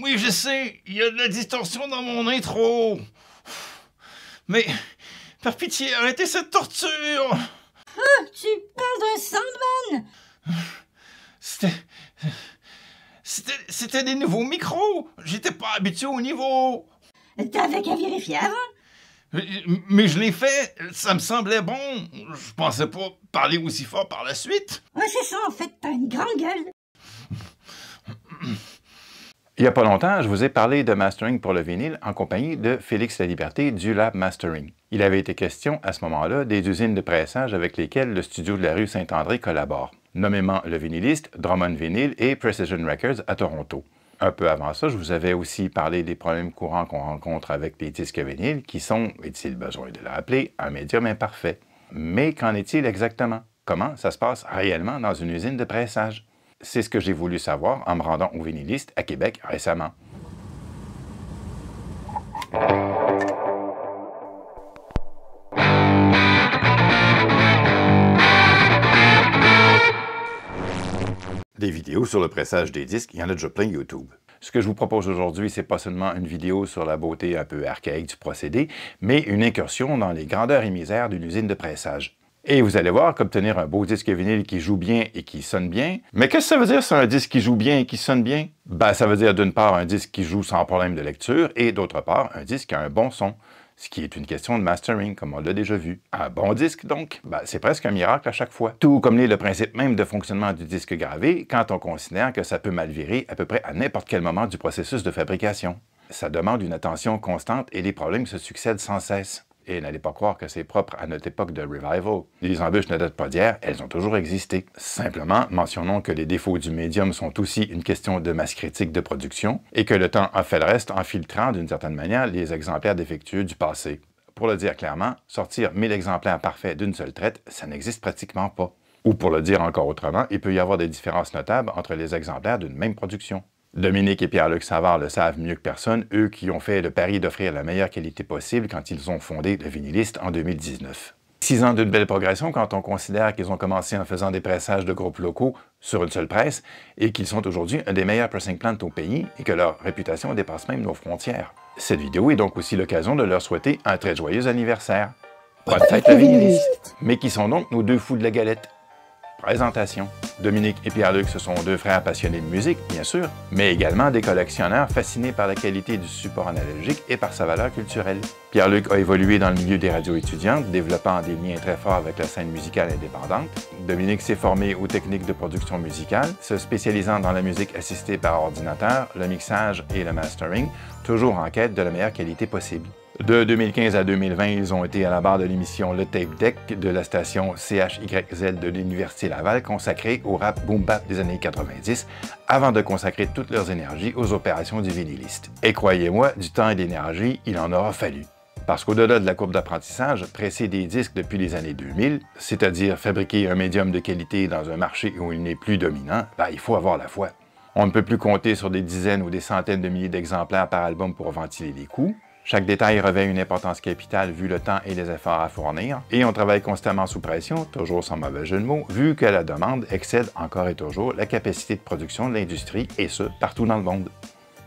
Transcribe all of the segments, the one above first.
Oui, je sais, il y a de la distorsion dans mon intro. Mais, par pitié, arrêtez cette torture. Tu parles d'un Sandman? C'était... C'était des nouveaux micros. J'étais pas habitué au niveau. T'avais qu'à vérifier avant. Mais je l'ai fait, ça me semblait bon. Je pensais pas parler aussi fort par la suite. Ouais, c'est ça, en fait, t'as une grande gueule. Il n'y a pas longtemps, je vous ai parlé de mastering pour le vinyle en compagnie de Félix Laliberté du Lab Mastering. Il avait été question à ce moment-là des usines de pressage avec lesquelles le studio de la rue Saint-André collabore, nommément le vinyliste, Drummond Vinyl et Precision Records à Toronto. Un peu avant ça, je vous avais aussi parlé des problèmes courants qu'on rencontre avec les disques vinyles qui sont, est-il besoin de le rappeler, un médium imparfait. Mais qu'en est-il exactement? Comment ça se passe réellement dans une usine de pressage? C'est ce que j'ai voulu savoir en me rendant au vinyliste à Québec récemment. Des vidéos sur le pressage des disques, il y en a déjà plein YouTube. Ce que je vous propose aujourd'hui, c'est pas seulement une vidéo sur la beauté un peu archaïque du procédé, mais une incursion dans les grandeurs et misères d'une usine de pressage. Et vous allez voir qu'obtenir un beau disque vinyle qui joue bien et qui sonne bien... Mais qu'est-ce que ça veut dire, ça, un disque qui joue bien et qui sonne bien? Ben, ça veut dire d'une part un disque qui joue sans problème de lecture et d'autre part un disque qui a un bon son. Ce qui est une question de mastering, comme on l'a déjà vu. Un bon disque, donc, ben, c'est presque un miracle à chaque fois. Tout comme l'est le principe même de fonctionnement du disque gravé quand on considère que ça peut mal virer à peu près à n'importe quel moment du processus de fabrication. Ça demande une attention constante et les problèmes se succèdent sans cesse. Et n'allez pas croire que c'est propre à notre époque de revival. Les embûches ne datent pas d'hier, elles ont toujours existé. Simplement, mentionnons que les défauts du médium sont aussi une question de masse critique de production et que le temps a fait le reste en filtrant d'une certaine manière les exemplaires défectueux du passé. Pour le dire clairement, sortir 1000 exemplaires parfaits d'une seule traite, ça n'existe pratiquement pas. Ou pour le dire encore autrement, il peut y avoir des différences notables entre les exemplaires d'une même production. Dominique et Pierre-Luc Savard le savent mieux que personne, eux qui ont fait le pari d'offrir la meilleure qualité possible quand ils ont fondé le vinyliste en 2019. 6 ans d'une belle progression quand on considère qu'ils ont commencé en faisant des pressages de groupes locaux sur une seule presse et qu'ils sont aujourd'hui un des meilleurs pressing plants au pays et que leur réputation dépasse même nos frontières. Cette vidéo est donc aussi l'occasion de leur souhaiter un très joyeux anniversaire. Bonne fête le vinyliste! Mais qui sont donc nos deux fous de la galette? Présentation. Dominique et Pierre-Luc, ce sont deux frères passionnés de musique, bien sûr, mais également des collectionneurs fascinés par la qualité du support analogique et par sa valeur culturelle. Pierre-Luc a évolué dans le milieu des radios étudiantes, développant des liens très forts avec la scène musicale indépendante. Dominique s'est formé aux techniques de production musicale, se spécialisant dans la musique assistée par ordinateur, le mixage et le mastering, toujours en quête de la meilleure qualité possible. De 2015 à 2020, ils ont été à la barre de l'émission Le Tape Deck de la station CHYZ de l'Université Laval consacrée au rap boom-bap des années 90 avant de consacrer toutes leurs énergies aux opérations du vinyliste. Et croyez-moi, du temps et d'énergie, il en aura fallu. Parce qu'au-delà de la courbe d'apprentissage, presser des disques depuis les années 2000, c'est-à-dire fabriquer un médium de qualité dans un marché où il n'est plus dominant, ben, il faut avoir la foi. On ne peut plus compter sur des dizaines ou des centaines de milliers d'exemplaires par album pour ventiler les coûts. Chaque détail revêt une importance capitale vu le temps et les efforts à fournir, et on travaille constamment sous pression, toujours sans mauvais jeu de mots, vu que la demande excède encore et toujours la capacité de production de l'industrie, et ce, partout dans le monde.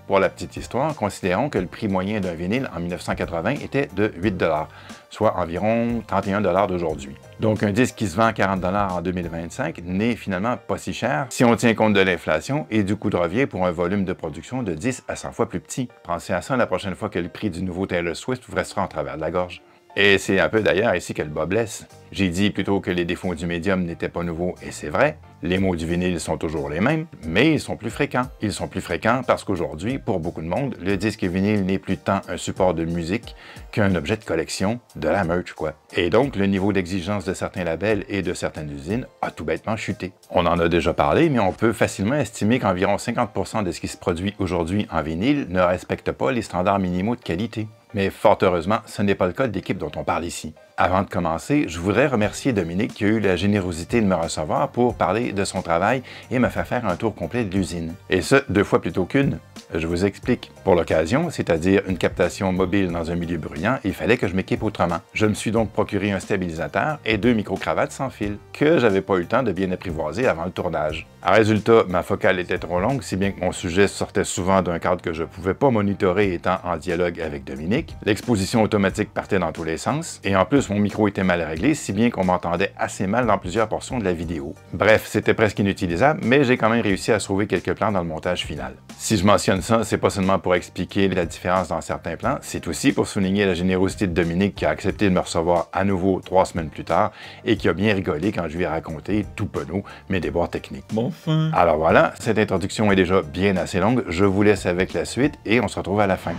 Pour la petite histoire, considérons que le prix moyen d'un vinyle en 1980 était de 8 $, soit environ 31 $ d'aujourd'hui. Donc un disque qui se vend 40 $ en 2025 n'est finalement pas si cher si on tient compte de l'inflation et du coût de revient pour un volume de production de 10 à 100 fois plus petit. Pensez à ça la prochaine fois que le prix du nouveau Taylor Swift vous restera en travers de la gorge. Et c'est un peu d'ailleurs ici que le bas blesse. J'ai dit plutôt que les défauts du médium n'étaient pas nouveaux, et c'est vrai. Les mots du vinyle sont toujours les mêmes, mais ils sont plus fréquents. Ils sont plus fréquents parce qu'aujourd'hui, pour beaucoup de monde, le disque vinyle n'est plus tant un support de musique qu'un objet de collection, de la merch quoi. Et donc, le niveau d'exigence de certains labels et de certaines usines a tout bêtement chuté. On en a déjà parlé, mais on peut facilement estimer qu'environ 50% de ce qui se produit aujourd'hui en vinyle ne respecte pas les standards minimaux de qualité. Mais fort heureusement, ce n'est pas le cas de l'équipe dont on parle ici. Avant de commencer, je voudrais remercier Dominique qui a eu la générosité de me recevoir pour parler de son travail et me faire faire un tour complet de l'usine. Et ce, 2 fois plutôt qu'une. Je vous explique. Pour l'occasion, c'est-à-dire une captation mobile dans un milieu bruyant, il fallait que je m'équipe autrement. Je me suis donc procuré un stabilisateur et 2 micro-cravates sans fil, que j'avais pas eu le temps de bien apprivoiser avant le tournage. En résultat, ma focale était trop longue, si bien que mon sujet sortait souvent d'un cadre que je pouvais pas monitorer étant en dialogue avec Dominique. L'exposition automatique partait dans tous les sens, et en plus, mon micro était mal réglé, si bien qu'on m'entendait assez mal dans plusieurs portions de la vidéo. Bref, c'était presque inutilisable, mais j'ai quand même réussi à sauver quelques plans dans le montage final. Si je mentionne ça, c'est pas seulement pour expliquer la différence dans certains plans, c'est aussi pour souligner la générosité de Dominique qui a accepté de me recevoir à nouveau 3 semaines plus tard et qui a bien rigolé quand je lui ai raconté, tout penaud, mes déboires techniques. Bon fin. Alors voilà, cette introduction est déjà bien assez longue, je vous laisse avec la suite et on se retrouve à la fin.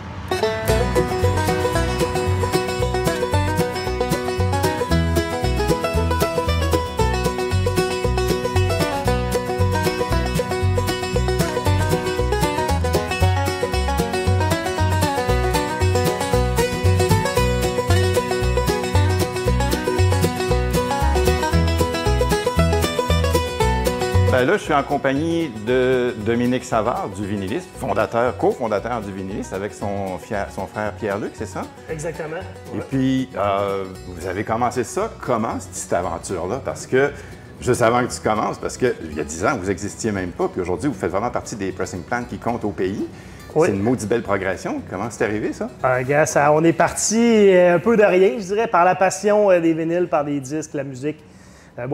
Là, je suis en compagnie de Dominique Savard, du Vinyliste, cofondateur du Vinyliste, avec son frère Pierre-Luc, c'est ça? Exactement. Et puis, vous avez commencé ça. Comment, cette aventure-là? Parce que, juste avant que tu commences, parce qu'il y a 10 ans, vous n'existiez même pas, puis aujourd'hui, vous faites vraiment partie des pressing plants qui comptent au pays. Oui. C'est une maudite belle progression. Comment c'est arrivé, ça? On est parti un peu de rien, je dirais, par la passion des vinyles, par des disques, la musique.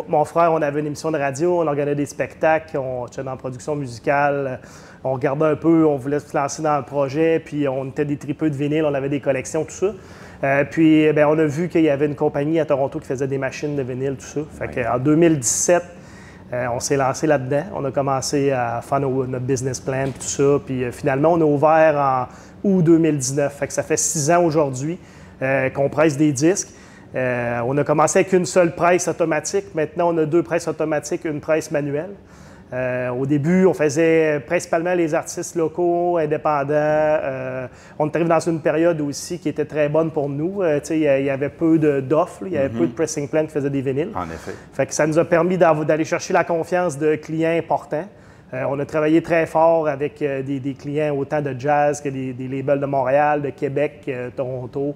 Mon frère, on avait une émission de radio, on organisait des spectacles, on était dans la production musicale, on regardait un peu, on voulait se lancer dans le projet, puis on était des tripeux de vinyle, on avait des collections, tout ça. Puis on a vu qu'il y avait une compagnie à Toronto qui faisait des machines de vinyle, tout ça. Fait qu'en 2017, on s'est lancé là-dedans. On a commencé à faire notre business plan, tout ça. Puis finalement, on a ouvert en août 2019. Fait que ça fait 6 ans aujourd'hui qu'on presse des disques. On a commencé avec une seule presse automatique. Maintenant, on a 2 presses automatiques, une presse manuelle. Au début, on faisait principalement les artistes locaux, indépendants. On arrive dans une période aussi qui était très bonne pour nous. Il y avait peu d'offres, il y avait peu de pressing plants qui faisaient des vinyles. En effet. Fait que ça nous a permis d'aller chercher la confiance de clients importants. On a travaillé très fort avec des clients autant de jazz que des labels de Montréal, de Québec, Toronto.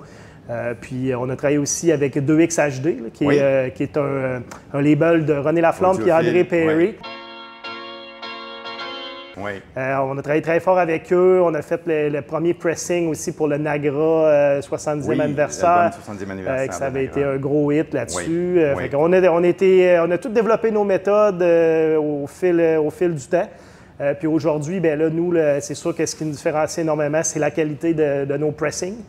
Puis on a travaillé aussi avec 2XHD, là, qui est un label de René Laflamme et André Perry. Oui. On a travaillé très fort avec eux. On a fait le premier pressing aussi pour le Nagra 70e anniversaire. 70e anniversaire. Ça avait été un gros hit là-dessus. Oui. On a tout développé nos méthodes au fil du temps. Puis aujourd'hui, nous, c'est sûr que ce qui nous différencie énormément, c'est la qualité de nos pressings.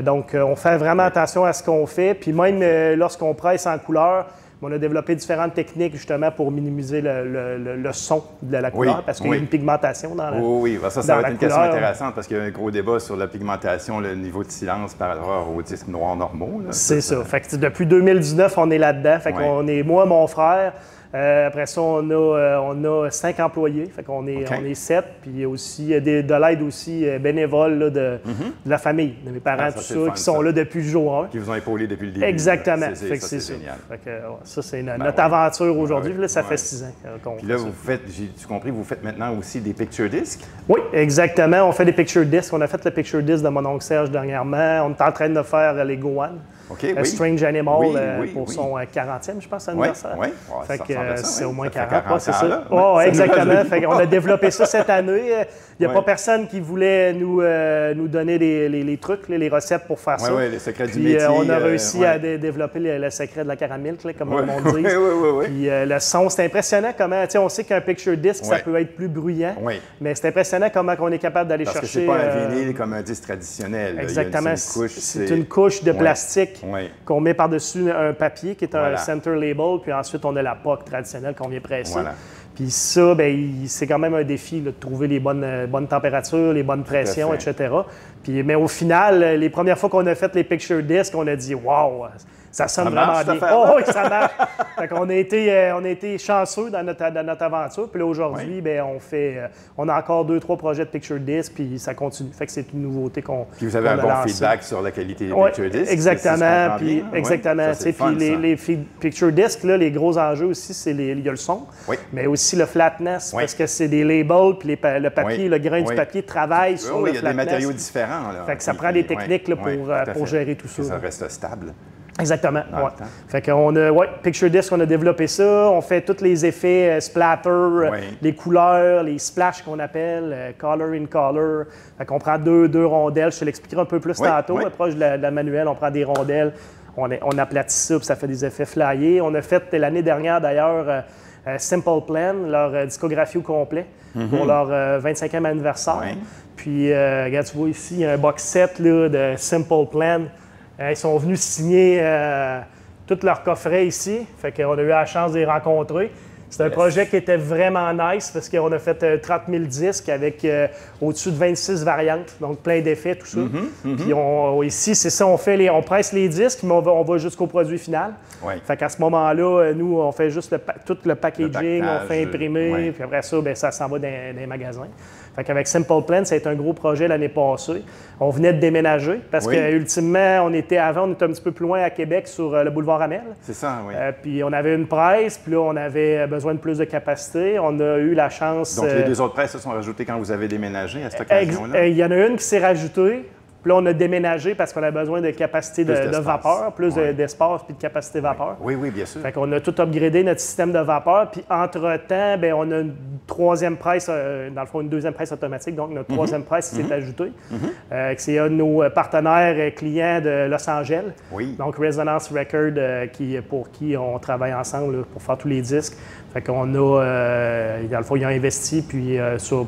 Donc, on fait vraiment attention à ce qu'on fait. Puis même lorsqu'on presse en couleur, on a développé différentes techniques justement pour minimiser le son de la couleur parce qu'il y a une pigmentation dans la Oui, ça va être une question intéressante parce qu'il y a un gros débat sur la pigmentation, le niveau de silence par rapport aux disques noirs normaux. C'est ça. Fait que depuis 2019, on est là-dedans. Fait qu'on est moi, mon frère. Après ça, on a 5 employés, fait qu'on est, on est 7, puis il y a aussi de l'aide aussi bénévole là, de la famille, de mes parents, tout ça, qui sont là depuis le jour 1. Qui vous ont épaulé depuis le début. Exactement, c'est génial. Fait que, ça, c'est notre aventure aujourd'hui, là, ça fait 6 ans qu'on Puis là, vous faites, j'ai compris, vous faites maintenant aussi des picture discs? Oui, exactement, on fait des picture discs. On a fait le picture disc de mon oncle Serge dernièrement. On est en train de faire les Gowan. Strange Animal pour son 40e, je pense, anniversaire. Oui. Fait que c'est au moins 40, c'est ça. ça. Oh, exactement. Fait qu'on a développé ça cette année. Il n'y a pas personne qui voulait nous donner les trucs, les recettes pour faire ça. Oui, les secrets du métier. On a réussi à développer le secret de la caramel, comme on dit. Puis le son, c'est impressionnant comment, on sait qu'un picture disc, ça peut être plus bruyant, mais c'est impressionnant comment on est capable d'aller chercher... Parce que c'est pas un vinyle comme un disque traditionnel. Exactement. C'est une couche de plastique qu'on met par-dessus un papier qui est un center label, puis ensuite on a la POC traditionnelle qu'on vient presser. Puis ça, c'est quand même un défi là, de trouver les bonnes températures, les bonnes pressions, etc. Mais au final, les premières fois qu'on a fait les picture discs, on a dit « Wow! » Ça sonne Ça vraiment marche, bien. cette affaire-là? Oh, oui, ça marche. Fait qu'on a été chanceux dans notre aventure. Puis là, aujourd'hui, ben, on a encore 2-3 projets de Picture Disc, puis ça continue. Fait que c'est une nouveauté qu'on Puis vous avez un a bon lancée. feedback sur la qualité des Ouais, Picture Discs. exactement. Puis, Ouais, exactement. ça, c'est le fun, Puis ça. les Picture Discs, là, les gros enjeux aussi, il y a le son, Oui. mais aussi le flatness, Oui. parce que c'est des labels, puis le papier, Oui. le grain du Oui. papier travaille sur Oui, le il y a des flatness. matériaux différents. Là. Fait que ça Puis- prend des puis- techniques là, ouais, tout à pour fait. gérer tout ça. Que ça reste stable. Exactement. Dans le Ouais. temps. Fait qu'on a, Picture Disc, on a développé ça. On fait tous les effets splatter, les couleurs, les splashes qu'on appelle, color in color. Fait qu'on prend deux rondelles. Je te l'expliquerai un peu plus Oui, tantôt. oui. Proche de la manuelle, on prend des rondelles, on aplatit ça, puis ça fait des effets flyés. On a fait l'année dernière, d'ailleurs, Simple Plan, leur discographie au complet, pour leur 25e anniversaire. Oui. Puis, regarde, tu vois ici, il y a un box set là, de Simple Plan. Ils sont venus signer tous leurs coffrets ici. Fait qu'on a eu la chance de les rencontrer. C'est un projet qui était vraiment nice parce qu'on a fait 30 000 disques avec au-dessus de 26 variantes, donc plein d'effets, tout ça. Puis ici, c'est ça, on presse les disques, mais on va jusqu'au produit final. Ouais. Fait qu'à ce moment-là, nous, on fait juste tout le packaging, package, on fait imprimer, ouais. puis après ça, ben, ça s'en va dans les magasins. Fait qu'avec Simple Plan, ça a été un gros projet l'année passée. On venait de déménager parce Oui. qu'ultimement, on était un petit peu plus loin à Québec sur le boulevard Amel. C'est ça, oui. Puis on avait une presse, puis là, on avait besoin de plus de capacité. On a eu la chance... Donc, les deux autres presses se sont rajoutées quand vous avez déménagé à cette occasion-là? Il y en a une qui s'est rajoutée. Puis là, on a déménagé parce qu'on a besoin de capacité de d'espace. vapeur, plus Ouais. d'espace puis de capacité vapeur. Oui, oui, bien sûr. Fait qu'on a tout upgradé notre système de vapeur. Puis entre-temps, ben, on a une troisième presse, dans le fond, une deuxième presse automatique. Donc, notre troisième presse s'est ajoutée. C'est un de nos partenaires clients de Los Angeles. Oui. Donc, Resonance Record, pour qui on travaille ensemble là, pour faire tous les disques. Fait qu'on a, dans le fond, ils ont investi puis,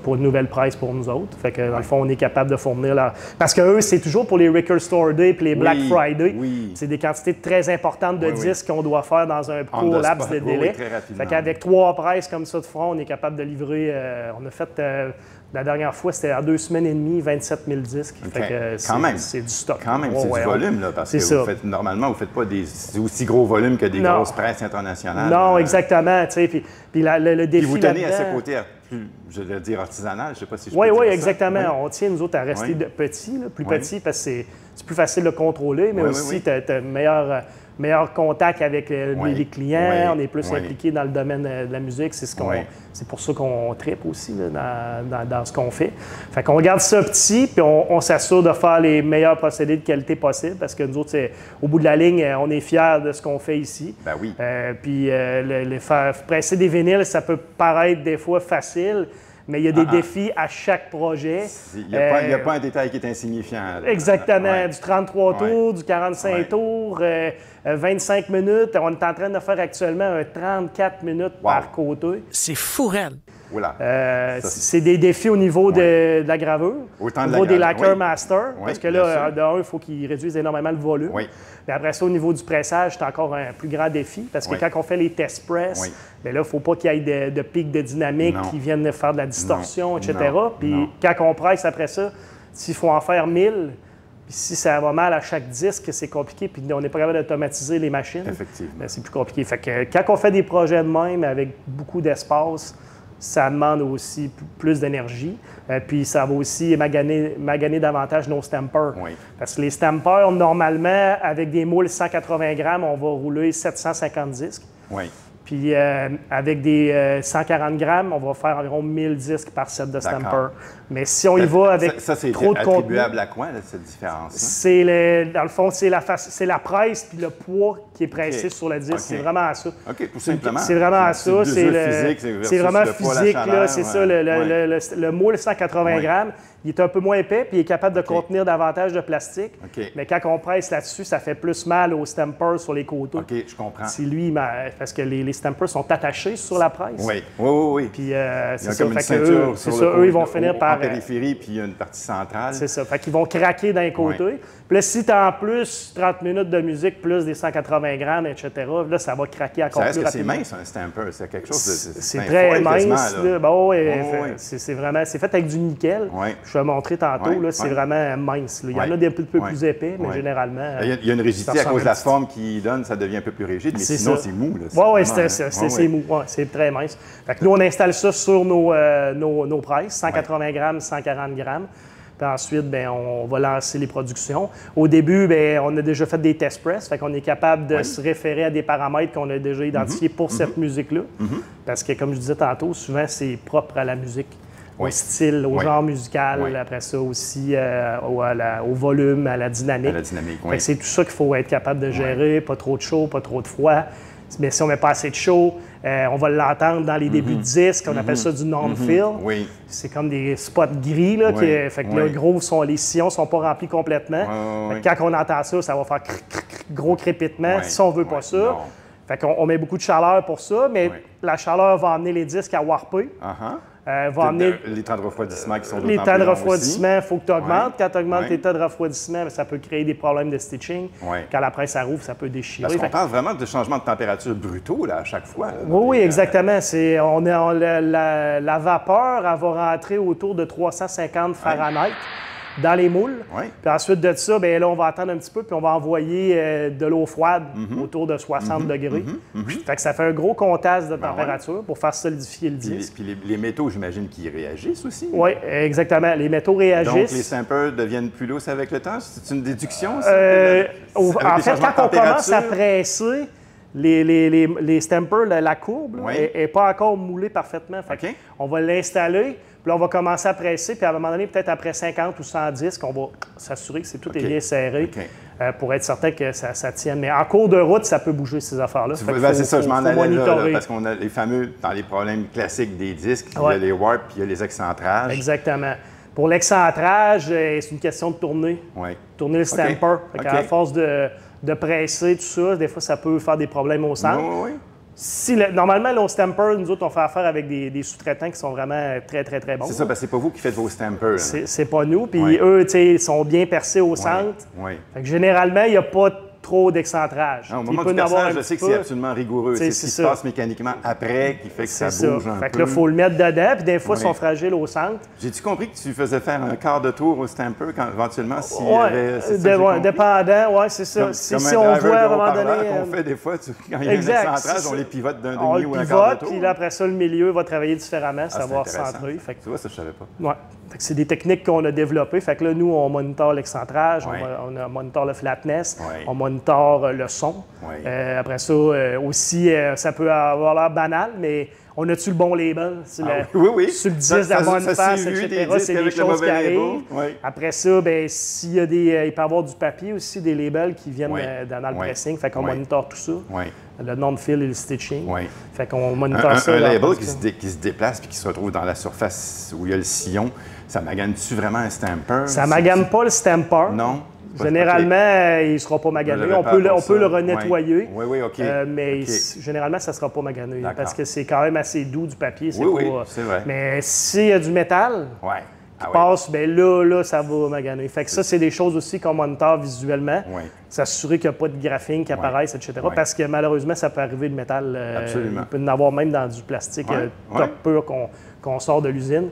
pour une nouvelle presse pour nous autres. Fait que, dans le fond, on est capable de fournir leur... Parce que eux, c'est toujours pour les Record Store Day puis les Black Friday. Oui. C'est des quantités très importantes de Oui, oui. disques qu'on doit faire dans un On court the laps spot. de Oui, délai. oui, très rapidement. Fait qu'avec 3 presses comme ça de front, on est capable de livrer... on a fait... la dernière fois, c'était en 2 semaines et demie, 27 000 disques. OK. Fait que Quand même. c'est du stock. Quand même, Ouais, c'est ouais, du volume, là, parce c'est que ça. normalement, vous ne faites pas des aussi gros volumes que des Non. grosses presses internationales. Non, exactement. Tu sais, puis le défi Puis vous tenez à ce là-dedans- côté plus, je vais dire, artisanal, je ne sais pas si je Oui, peux oui, dire ça. exactement. Oui. On tient, nous autres, à rester Oui. petits, là, plus Oui. petits, parce que c'est plus facile de contrôler, mais Oui, oui, aussi, oui. tu as un meilleur contact avec Oui. les clients. Oui. On est plus Oui. impliqué dans le domaine de la musique. Oui. C'est pour ça qu'on tripe aussi là, dans ce qu'on fait. Fait qu'on garde ça petit, puis on s'assure de faire les meilleurs procédés de qualité possible, parce que nous autres, au bout de la ligne, on est fiers de ce qu'on fait ici. Ben oui. Puis faire presser des vinyles, ça peut paraître des fois facile, mais il y a des défis à chaque projet. Il n'y a, pas un détail qui est insignifiant. Là. Exactement. Ouais. Du 33 tours, Ouais. du 45 Ouais. tours, 25 minutes. On est en train de faire actuellement un 34 minutes Wow. par côté. C'est fou, raide. Oula. Ça, C'est des défis au niveau de la gravure, Autant au de niveau la des gravure, lacquer oui. master, Oui, parce que bien là, sûr. de un, il faut qu'ils réduisent énormément le volume. Oui. Mais après ça, au niveau du pressage, c'est encore un plus grand défi, parce que Oui. quand on fait les test press, Oui. bien là, il ne faut pas qu'il y ait de pics de dynamique Non. qui viennent faire de la distorsion, Non. etc. Non. Puis Non. quand on presse après ça, s'il faut en faire 1000, puis si ça va mal à chaque disque, c'est compliqué, puis on n'est pas capable d'automatiser les machines. Effectivement. Ben, c'est plus compliqué. Fait que quand on fait des projets de même avec beaucoup d'espace, ça demande aussi plus d'énergie. Puis ça va aussi maganer davantage nos stampers. Oui. Parce que les stampers, normalement, avec des moules 180 grammes, on va rouler 750 disques. Oui. Puis avec des 140 grammes, on va faire environ 1000 disques par set de D'accord. stamper. Mais si on y va avec Ça, c'est trop de contenu... attribuable à quoi, là, cette différence-là? Dans le fond, c'est la presse puis le poids qui est pressé OK. sur le disque. OK. C'est vraiment à ça. OK, tout simplement. C'est vraiment à ça. C'est physique, C'est vraiment versus le poids, la physique, là. chaleur, C'est ouais. ça. Le moule 180 Ouais. grammes, il est un peu moins épais puis il est capable de OK. contenir davantage de plastique. OK. Mais quand on presse là-dessus, ça fait plus mal aux stampers sur les côtés. OK, je comprends. C'est lui, parce que les stampers sont attachés sur la presse. Oui, oui, oui, oui. Puis Il y a c'est ça. comme une Fait que ceinture eux, sur c'est le ça. côté, Eux, ils vont finir par... en périphérie, puis il y a une partie centrale. C'est ça. Fait qu'ils vont craquer d'un côté. Puis là, si tu as en plus 30 minutes de musique, plus des 180 grammes, etc., là, ça va craquer encore Ça reste plus que c'est rapidement. mince, un stamper. C'est quelque chose de... C'est un très foil mince. quasiment, là. Là. Ben ouais, Ouais, ouais. c'est fait avec du nickel. Ouais. je vais montrer tantôt, Ouais, là, c'est ouais. vraiment mince. Là. Il y en Ouais. a des un peu Ouais. plus épais, mais Ouais. généralement... Il y a une rigidité à ressemble cause de la un petit- forme qu'il donne, ça devient un peu plus rigide, mais C'est sinon ça. c'est mou. Là, Oui, oui, vraiment, c'est mou. Ouais, c'est très mince. Fait que nous, on installe ça sur nos presses, 180 grammes, 140 grammes. Puis ensuite, ben, on va lancer les productions. Au début, ben, on a déjà fait des test press, fait qu'on est capable de se référer à des paramètres qu'on a déjà identifiés pour cette musique-là. Parce que, comme je disais tantôt, souvent, c'est propre à la musique, au Oui. style, au Oui. genre musical, Oui. après ça aussi au volume, à la dynamique. À la dynamique, Fait oui. que c'est tout ça qu'il faut être capable de gérer, pas trop de chaud, pas trop de froid. Mais si on met pas assez de chaud, on va l'entendre dans les débuts de disque, on appelle ça du non-fill. Oui. C'est comme des spots gris, là, fait que Oui. le gros, les sillons sont pas remplis complètement. Ouais. Fait que quand on entend ça, ça va faire gros crépitement. Ouais. Si on veut pas Ouais. ça, Non. fait qu'on met beaucoup de chaleur pour ça, mais Ouais. la chaleur va amener les disques à warper. Va amener Les temps de refroidissement qui sont les d'autant temps plus de longs refroidissement, il faut que tu augmentes. Ouais. Quand tu augmentes Ouais. tes temps de refroidissement, ça peut créer des problèmes de stitching. Ouais. Quand la presse rouvre, ça peut déchirer. Parce qu'on Fait que- parle vraiment de changements de température brutaux là, à chaque fois. Là, Oui, exactement. La vapeur, elle va rentrer autour de 350 Fahrenheit dans les moules. Ouais. Puis ensuite de ça, bien là, on va attendre un petit peu, puis on va envoyer de l'eau froide autour de 60 degrés. Fait que ça fait un gros contraste de température pour faire solidifier le Puis, disque. puis les métaux, j'imagine qu'ils réagissent aussi. Oui, exactement. Les métaux Donc, les réagissent. stampers deviennent plus lousses avec le temps? C'est une déduction, ça? Avec les en fait, changements de quand on commence à température? presser, les stampers, la courbe, Oui. n'est pas encore moulée parfaitement. Fait OK. on va l'installer, puis là, on va commencer à presser, puis à un moment donné, peut-être après 50 ou 110, qu'on va s'assurer que tout est OK. bien serré OK. pour être certain que ça tienne. Mais en cours de route, ça peut bouger, ces affaires-là. Fait qu'il Ben, faut- c'est ça, je faut- m'en faut allais là, monitorer. parce qu'on a les fameux, dans les problèmes classiques des disques, il y Ouais. a les warps puis il y a les excentrages. Exactement. Pour l'excentrage, c'est une question de tourner. Ouais. Tourner le stamper. Fait qu'à OK. force de presser, tout ça, des fois, ça peut faire des problèmes au centre. Oui, oui, Normalement, là, au stamper, nous autres, on fait affaire avec des sous-traitants qui sont vraiment très, très, très bons. c'est ça, parce que c'est pas vous qui faites vos stampers. là. C'est pas nous. Puis Ouais. eux, tu sais, ils sont bien percés au centre. Oui. Fait que généralement, il n'y a pas trop d'excentrage. Au Il moment peut du en avoir perçage, un je sais petit que c'est peu. absolument rigoureux. C'est C'est ce qui se ça. passe mécaniquement après qui fait que ça C'est bouge ça. un Fait peu. que là, il faut le mettre dedans. Puis des fois, ils Ouais. sont fragiles au centre. J'ai-tu compris que tu faisais faire un quart de tour au stamper quand, éventuellement s'il y Ouais, avait... c'est ça que j'ai compris? dépendant, oui, c'est ça. Comme, Si comme si un on driver voit à un de moment haut-parleur donné. qu'on fait des fois, quand il y a exact, un excentrage, c'est on ça. les pivote d'un On demi le ou un quart de pivote, tour. puis là, après ça, le milieu va travailler différemment, Ah, c'est savoir intéressant. centrer. Fait que- Tu vois, ça, je savais pas. Ouais. Fait que c'est des techniques qu'on a développées. Fait que là, nous, on monitore l'excentrage, Ouais. on monitore le flatness, Ouais. on monitore le son. Ouais. Après ça, aussi, ça peut avoir l'air banal, mais on a-tu le bon label? Sur Ah oui, oui. Sur le Ça- disque, la ça- bonne ça face, s'est vu, des etc. disques C'est des avec le choses qui mauvais label. arrivent. Ouais. Après ça, ben, s'il y a il peut y avoir du papier aussi, des labels qui viennent Ouais. dans le Ouais. pressing. Fait qu'on Ouais. monitore tout ça. Oui. Le non-fill et le stitching. Ouais. Fait qu'on monitore ça. Un là, label parce qui que- se déplace puis qui se retrouve dans la surface où il y a le sillon, ça magane-tu vraiment un stamper? Ça magane pas le stamper. Non? Généralement, il ne sera pas magané. Le On peut, répare on pour peut le ça. renettoyer. Oui, oui, OK. Mais OK. généralement, ça ne sera pas magané. D'accord. Parce que c'est quand même assez doux du papier. Oui, oui, pas- c'est vrai. Mais s'il y a du métal Ouais. Ah oui. passe, bien là, ça va maganer. Fait que ça, c'est des choses aussi qu'on monitore visuellement. Oui. S'assurer qu'il n'y a pas de graphing qui apparaissent, etc. Ouais. Parce que malheureusement, ça peut arriver de métal. Absolument. Il peut y en avoir même dans du plastique Ouais, top ouais. pur qu'on sort de l'usine.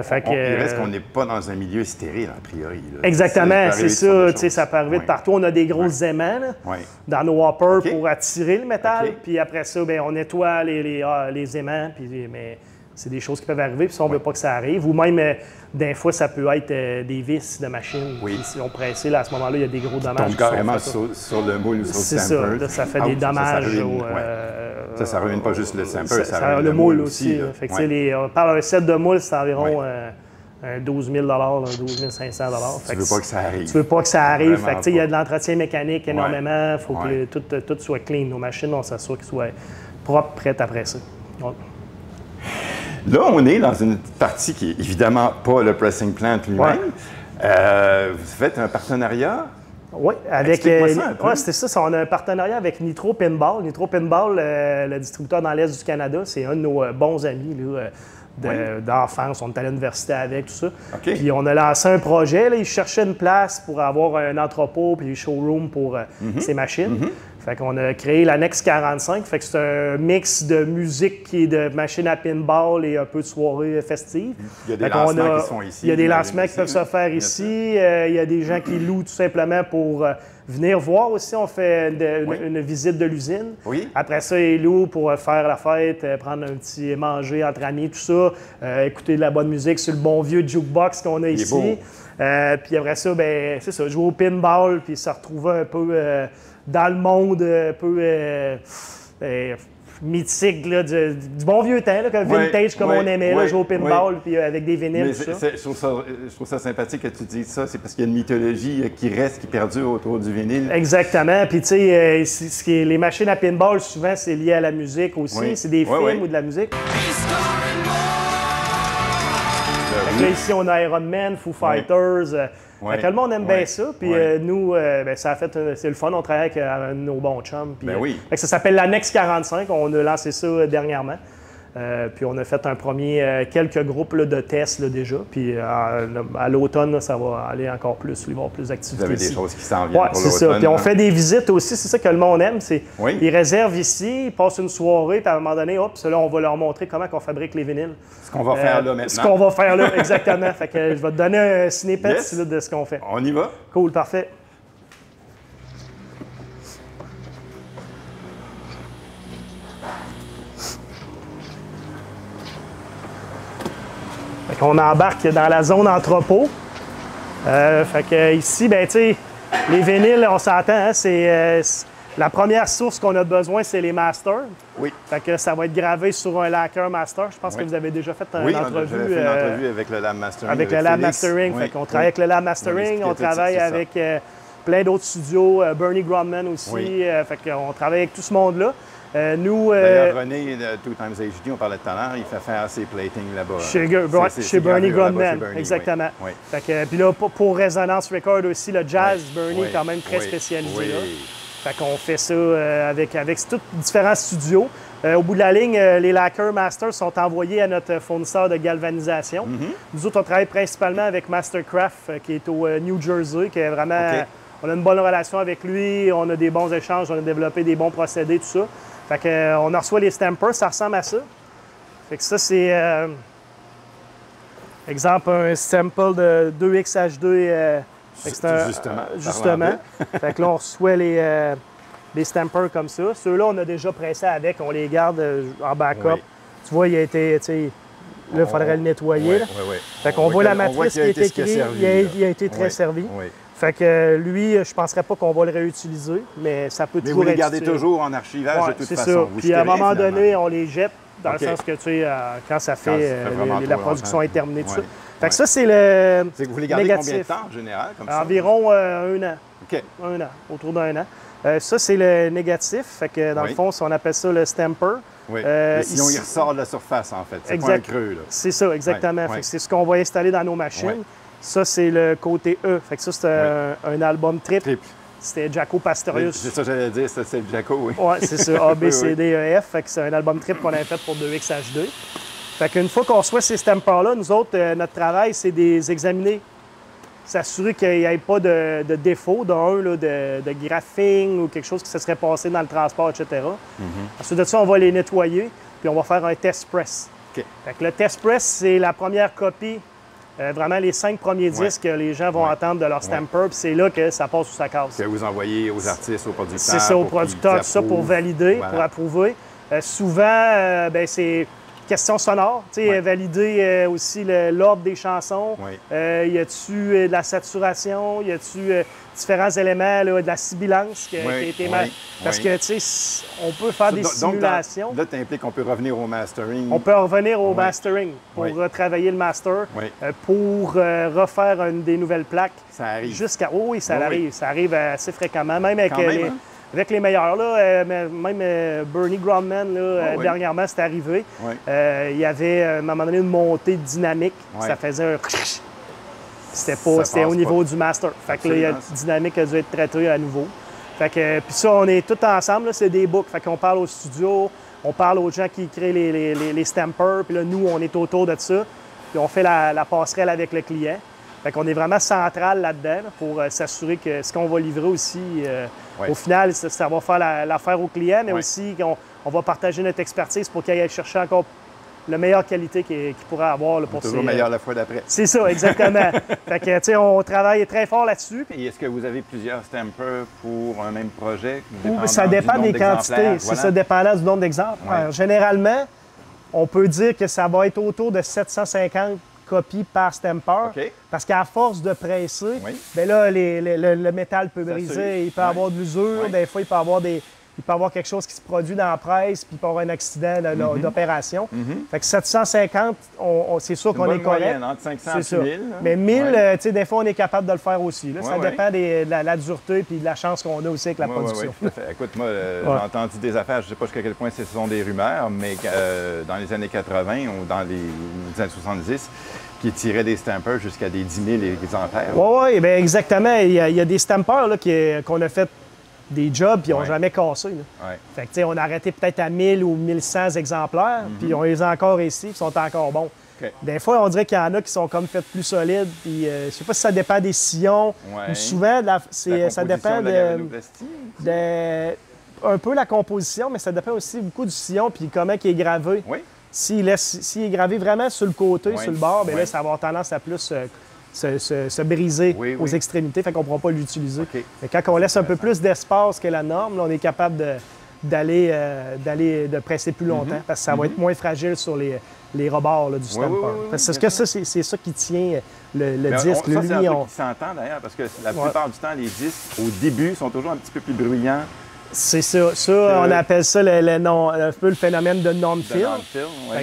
Fait que, Il reste qu'on n'est pas dans un milieu stérile, a priori. là. exactement, Ça peut c'est arriver de ça. sortes de Tu sais, choses. ça peut arriver de Ouais. partout. On a des gros aimants là, Ouais. dans nos hoppers OK. pour attirer le métal. OK. Puis après ça, bien, on nettoie les aimants. Mais c'est des choses qui peuvent arriver. Puis si on ne veut pas que ça arrive, ou même, des fois, ça peut être des vis de machine. Oui. Puis si on pressait, là, à ce moment-là, il y a des gros dommages. Tombe qui sont carrément faits. sur le moule ou sur le C'est ça. stamper. Là, ça fait Ah des oui, dommages. ruine, au, ouais. Ça ruine pas juste le stamper, ça ruine ruine le moule aussi. là. là. Fait que, Ouais. tu sais, on parle d'un set de moule, c'est environ Ouais. un 12 000 là, 12 500 Tu veux pas que ça arrive. Tu veux pas que ça arrive. Vraiment Fait que, tu sais, il y a pas. de l'entretien mécanique énormément. Il faut Ouais. que tout soit clean. Nos machines, on s'assure qu'elles soient propres, prêtes à presser. Ouais. Là, on est dans une partie qui est évidemment pas le pressing plant lui-même. Vous faites un partenariat. Oui, avec. Explique-moi ça un peu. Ouais, c'était ça. On a un partenariat avec Nitro Pinball. Nitro Pinball, le distributeur dans l'Est du Canada, c'est un de nos bons amis là, d'enfance. On est à l'université avec, tout ça. OK. Puis on a lancé un projet. Là, ils cherchaient une place pour avoir un entrepôt puis un showroom pour ces machines. Fait qu'on a créé la Nex 45. Fait que c'est un mix de musique qui est de machine à pinball et un peu de soirée festive. Il y a des lancements qui se font ici. Il y a des lancements qui peuvent se faire ici. Il y a des gens qui louent tout simplement pour venir voir aussi. On fait une visite de l'usine. Oui. Après ça, ils louent pour faire la fête, prendre un petit manger entre amis, tout ça. Écouter de la bonne musique sur le bon vieux jukebox qu'on a ici. Puis après ça, ben c'est ça, jouer au pinball, puis se retrouver un peu dans le monde un peu mythique, là, du bon vieux temps, là, vintage comme on aimait, là, jouer au pinball, puis avec des vinyles, tout ça. Je trouve ça sympathique que tu dises ça, c'est parce qu'il y a une mythologie qui reste, qui perdure autour du vinyle. Exactement, puis tu sais, les machines à pinball, souvent, c'est lié à la musique aussi, c'est des films ou de la musique. Là, ici, on a Iron Man, Foo Fighters. Fait que le monde aime bien ça. Puis nous, ça a fait c'est le fun. On travaille avec nos bons chums. Puis, fait que ça s'appelle la Nex 45. On a lancé ça dernièrement. Puis on a fait un premier, quelques groupes là, de tests là, déjà. Puis à l'automne, ça va aller encore plus. Il va y avoir plus d'activités. Vous avez des choses qui s'en viennent pour c'est ça. Puis on fait des visites aussi. C'est ça que le monde aime. Ils réservent ici, ils passent une soirée, puis à un moment donné, hop, là, on va leur montrer comment on fabrique les vinyles. Ce qu'on va faire là maintenant. Ce qu'on va faire là, exactement. Fait que je vais te donner un snippet là, de ce qu'on fait. On y va? Cool, parfait. On embarque dans la zone entrepôt. Fait que ici, ben tu sais, les vinyles, on s'entend, hein, c'est la première source qu'on a besoin, c'est les masters. Oui. Fait que ça va être gravé sur un lacquer master. Je pense que vous avez déjà fait une entrevue. Oui, une entrevue avec le Lab Mastering. Avec le Lab Mastering. Fait qu'on travaille avec le Lab Mastering, on travaille avec plein d'autres studios, Bernie Grundman aussi. Fait qu'on travaille avec tout ce monde-là. Nous, d'ailleurs, René de Two Times HD, on parlait tout à l'heure, il fait faire ses platings là-bas. Chez Bernie Grundman, exactement. Oui. Fait que, puis là, pour Resonance Record aussi, le jazz, Bernie est quand même très spécialisé là. Fait qu'on fait ça avec tous différents studios. Au bout de la ligne, les Lacquer Masters sont envoyés à notre fournisseur de galvanisation. Nous autres, on travaille principalement avec Mastercraft, qui est au New Jersey, qui est vraiment... On a une bonne relation avec lui, on a des bons échanges, on a développé des bons procédés, tout ça. Fait qu'on reçoit les stampers, ça ressemble à ça. Fait que ça, c'est... exemple, un sample de 2XH2. Justement. Fait que là, on reçoit les stampers comme ça. Ceux-là, on a déjà pressé avec, on les garde en backup. Tu vois, il a été... Là, il faudrait le nettoyer. Fait qu'on voit la matrice qui a été écrite, il a été très servi. Fait que lui, je ne penserais pas qu'on va le réutiliser, mais ça peut toujours être... Mais vous les gardez toujours en archivage de toute façon. C'est ça. Puis à un moment donné, on les jette, dans le sens que, tu sais, quand ça fait... la production est terminée, tout ça. Fait que ça, c'est le C'est que vous les gardez négatif. Combien de temps, en général, comme ça? Environ 1 an. OK. 1 an, autour d'1 an. Ça, c'est le négatif. Fait que, dans le fond, on appelle ça le stamper. Mais sinon, il ressort de la surface, en fait. C'est pas un creux, là. C'est ça, exactement. Fait que c'est ce qu'on va installer dans nos machines. Ça, c'est le côté E. Fait que ça, c'est un album triple. C'était Jaco Pastorius. C'est ça que j'allais dire, c'est le Jaco, oui. Oui, c'est ça, A, B, C, D, E, F. Fait que c'est un album triple qu'on avait fait pour 2XH2. Fait qu'une fois qu'on reçoit ces stampers-là, nous autres, notre travail, c'est de les examiner. S'assurer qu'il n'y ait pas de défaut, de graphing ou quelque chose qui se serait passé dans le transport, etc. Ensuite de ça, on va les nettoyer, puis on va faire un test press. Fait que le test press, c'est la première copie. Vraiment, les 5 premiers disques que les gens vont entendre de leur stamper, puis c'est là que ça passe ou ça casse. Que vous envoyez aux artistes, aux producteurs. C'est ça, aux producteurs, tout ça pour valider, pour approuver. Souvent, c'est question sonore, tu sais, valider aussi l'ordre des chansons. Y a-tu de la saturation? Y a-tu différents éléments, là, de la sibilance qui a été mal... Parce que, tu sais, on peut faire des simulations. Là, tu impliques qu'on peut revenir au mastering. On peut revenir au mastering pour retravailler le master, pour refaire des nouvelles plaques. Ça arrive. Oui, ça arrive. Ça arrive assez fréquemment, même avec avec les meilleurs. Là, même Bernie Grundman, là, dernièrement, c'est arrivé. Il y avait, à un moment donné, une montée dynamique. Ça faisait un... C'était au niveau du master. Fait que là, la dynamique a dû être traitée à nouveau. Fait que, puis ça, on est tous ensemble, c'est des books. Fait qu'on parle au studio, on parle aux gens qui créent les stampers, puis là, nous, on est autour de ça. Puis on fait la passerelle avec le client. Fait qu'on est vraiment central là-dedans là, pour s'assurer que ce qu'on va livrer aussi, au final, ça va faire l'affaire au client, mais aussi qu'on va partager notre expertise pour qu'il aille chercher encore la meilleure qualité qu'il pourrait avoir là, pour toujours meilleur la fois d'après. C'est ça, exactement. Fait que, tu sais, on travaille très fort là-dessus. Et est-ce que vous avez plusieurs stampers pour un même projet? Ça dépend des quantités. C'est ça, dépendant du nombre d'exemplaires. Généralement, on peut dire que ça va être autour de 750 copies par stamper. Parce qu'à force de presser, bien là, le métal peut briser, il peut avoir de l'usure, des fois, il peut y avoir quelque chose qui se produit dans la presse, puis il peut y avoir un accident d'opération. Fait que 750, c'est sûr qu'on est correct. Moyenne, entre 500 et 1000. Mais 1000, tu sais, des fois, on est capable de le faire aussi. Là. Ça dépend de la dureté et de la chance qu'on a aussi avec la production. Oui, tout à fait. Écoute, moi, j'ai entendu des affaires, je ne sais pas jusqu'à quel point ce sont des rumeurs, mais dans les années 80 ou dans les années 70, qui tiraient des stampers jusqu'à des 10 000 exemplaires. Oui, bien exactement. Il y a des stampers là, qu'on a fait des jobs, puis ils n'ont jamais cassé. Fait que, tu sais, on a arrêté peut-être à 1000 ou 1100 exemplaires, puis on les a encore ici, puis ils sont encore bons. Des fois, on dirait qu'il y en a qui sont comme faits plus solides, puis je sais pas si ça dépend des sillons, ou souvent, ça dépend un peu la composition, mais ça dépend aussi beaucoup du sillon, puis comment il est gravé. S'il est gravé vraiment sur le côté, sur le bord, bien là, ça va avoir tendance à plus se briser aux extrémités, fait qu'on ne pourra pas l'utiliser. Mais quand on laisse un peu plus d'espace que la norme, là, on est capable de presser plus longtemps parce que ça va être moins fragile sur les rebords là, du stamper. Parce que ça, c'est ça qui tient le disque. Ça, c'est un truc qui s'entend d'ailleurs, parce que la plupart du temps, les disques, au début, sont toujours un petit peu plus bruyants. C'est ça. On appelle ça un peu le phénomène de non-fill.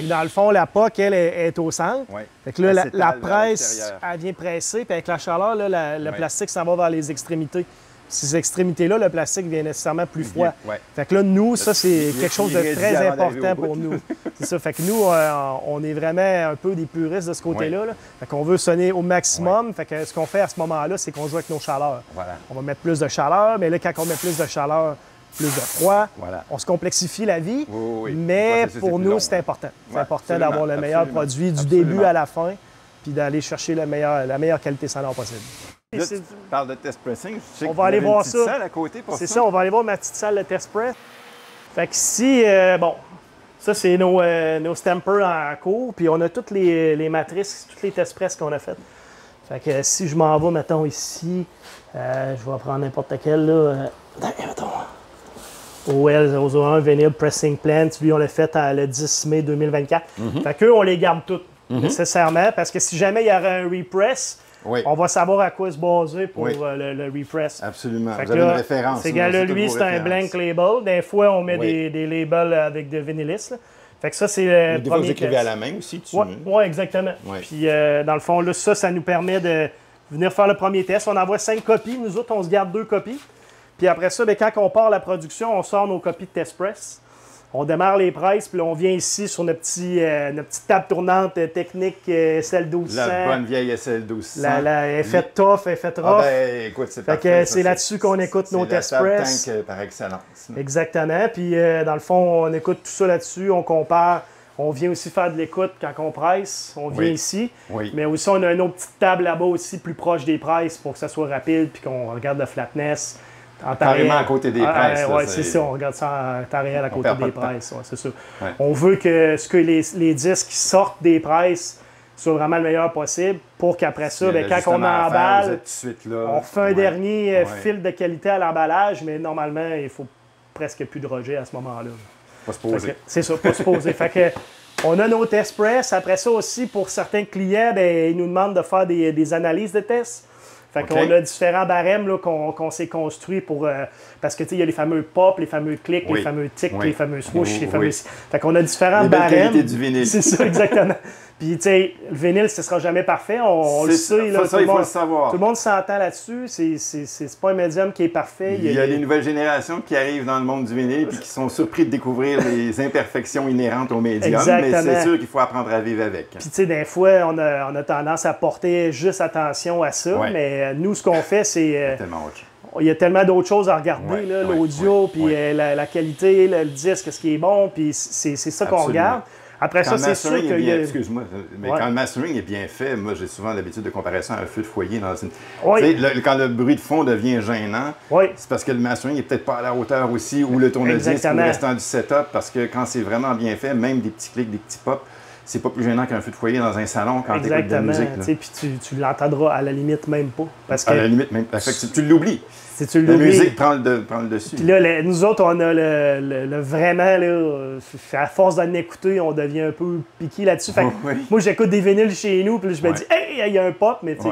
Dans le fond, la POC, elle est au centre. Fait que là, la presse, elle vient presser, puis avec la chaleur, là, le plastique s'en va vers les extrémités. Ces extrémités-là, le plastique vient nécessairement plus froid. Fait que là, nous, ça, c'est quelque chose de très important pour nous. C'est ça. Fait que nous, on est vraiment un peu des puristes de ce côté-là. Fait qu'on veut sonner au maximum. Fait que ce qu'on fait à ce moment-là, c'est qu'on joue avec nos chaleurs. On va mettre plus de chaleur, mais là, quand on met plus de chaleur, plus de froid, on se complexifie la vie, mais pour nous, c'est important. C'est important d'avoir le meilleur produit du début à la fin, puis d'aller chercher la meilleure qualité sonore possible. Là, tu parles de test pressing. On va aller voir ça. Salle à côté pour ça. C'est ça, on va aller voir ma petite salle de test press. Fait que ici, ça, c'est nos stampers en cours, puis on a toutes les matrices, toutes les test press qu'on a faites. Fait que si je m'en vais, mettons, ici, je vais prendre n'importe quel, là. Mettons. OL001 Vinyl Pressing Plant, lui, on l'a fait le 10 mai 2024. Fait qu'eux, on les garde toutes, nécessairement, parce que si jamais il y aurait un repress, on va savoir à quoi se baser pour le repress. Absolument. Fait vous avez une référence. Ces gars-là, lui, c'est un blank label. Des fois, on met des labels avec de vinylis. Fait que ça, c'est le des fois, premier vous écrivez test. à la main aussi. Oui, exactement. Puis, dans le fond, là, ça nous permet de venir faire le premier test. On envoie 5 copies. Nous autres, on se garde 2 copies. Puis après ça, bien, quand on part la production, on sort nos copies de test press. On démarre les presses, puis là, on vient ici sur notre petite table tournante technique SL1200. La bonne vieille SL1200. Elle est faite tough, elle est faite rough. Écoute, c'est parfait. C'est là-dessus qu'on écoute nos test press. C'est la tank par excellence. Exactement. Puis dans le fond, on écoute tout ça là-dessus, on compare. On vient aussi faire de l'écoute quand on presse. On vient ici. Mais aussi, on a une autre petite table là-bas aussi, plus proche des presses pour que ça soit rapide, puis qu'on regarde le flatness. Carrément à côté des presses. Oui, c'est ça. On regarde ça en temps réel à côté des presses. C'est ça. On veut que les disques qui sortent des presses soient vraiment le meilleur possible pour qu'après ça, quand on emballe, on fait un dernier fil de qualité à l'emballage, mais normalement, il ne faut presque plus de rejet à ce moment-là. Pas se poser. C'est ça, pas se poser. Fait que, on a nos test press. Après ça aussi, pour certains clients, ils nous demandent de faire des analyses de tests. Fait qu'on a différents barèmes là, qu'on s'est construits pour... parce que, tu sais, il y a les fameux pop, les fameux clics, les fameux tics, les fameux swoosh, les fameux... Fait qu'on a différents barèmes. Qualité du vinyle. C'est ça, exactement. Puis, tu sais, le vinyle, ce ne sera jamais parfait. On le sait. Là, ça, il faut le savoir. Tout le monde s'entend là-dessus. C'est pas un médium qui est parfait. Il y a des nouvelles générations qui arrivent dans le monde du vinyle et qui sont surpris de découvrir les imperfections inhérentes au médium. Exactement. Mais c'est sûr qu'il faut apprendre à vivre avec. Puis, tu sais, des fois, on a tendance à porter juste attention à ça. Mais nous, ce qu'on fait, c'est... il y a tellement d'autres choses à regarder, l'audio, puis la qualité, le disque, ce qui est bon, puis c'est ça qu'on regarde. Après ça, c'est sûr qu'il y a... Excuse-moi, mais quand le mastering est bien fait, moi, j'ai souvent l'habitude de comparer ça à un feu de foyer dans une... Oui. Tu sais, quand le bruit de fond devient gênant, c'est parce que le mastering n'est peut-être pas à la hauteur aussi, ou le tourne-disque, ou le restant du setup, parce que quand c'est vraiment bien fait, même des petits clics, des petits pops, c'est pas plus gênant qu'un feu de foyer dans un salon quand tu écoutes de la musique. Puis tu l'entendras à la limite même pas. Parce que à la limite même pas. Tu l'oublies. Si tu la musique prend le dessus. Puis là, nous autres, on a le vraiment, là, à force d'en écouter, on devient un peu piqué là-dessus. Fait que moi, j'écoute des vinyles chez nous, puis je me dis, hey, il y a un pop, mais tu sais,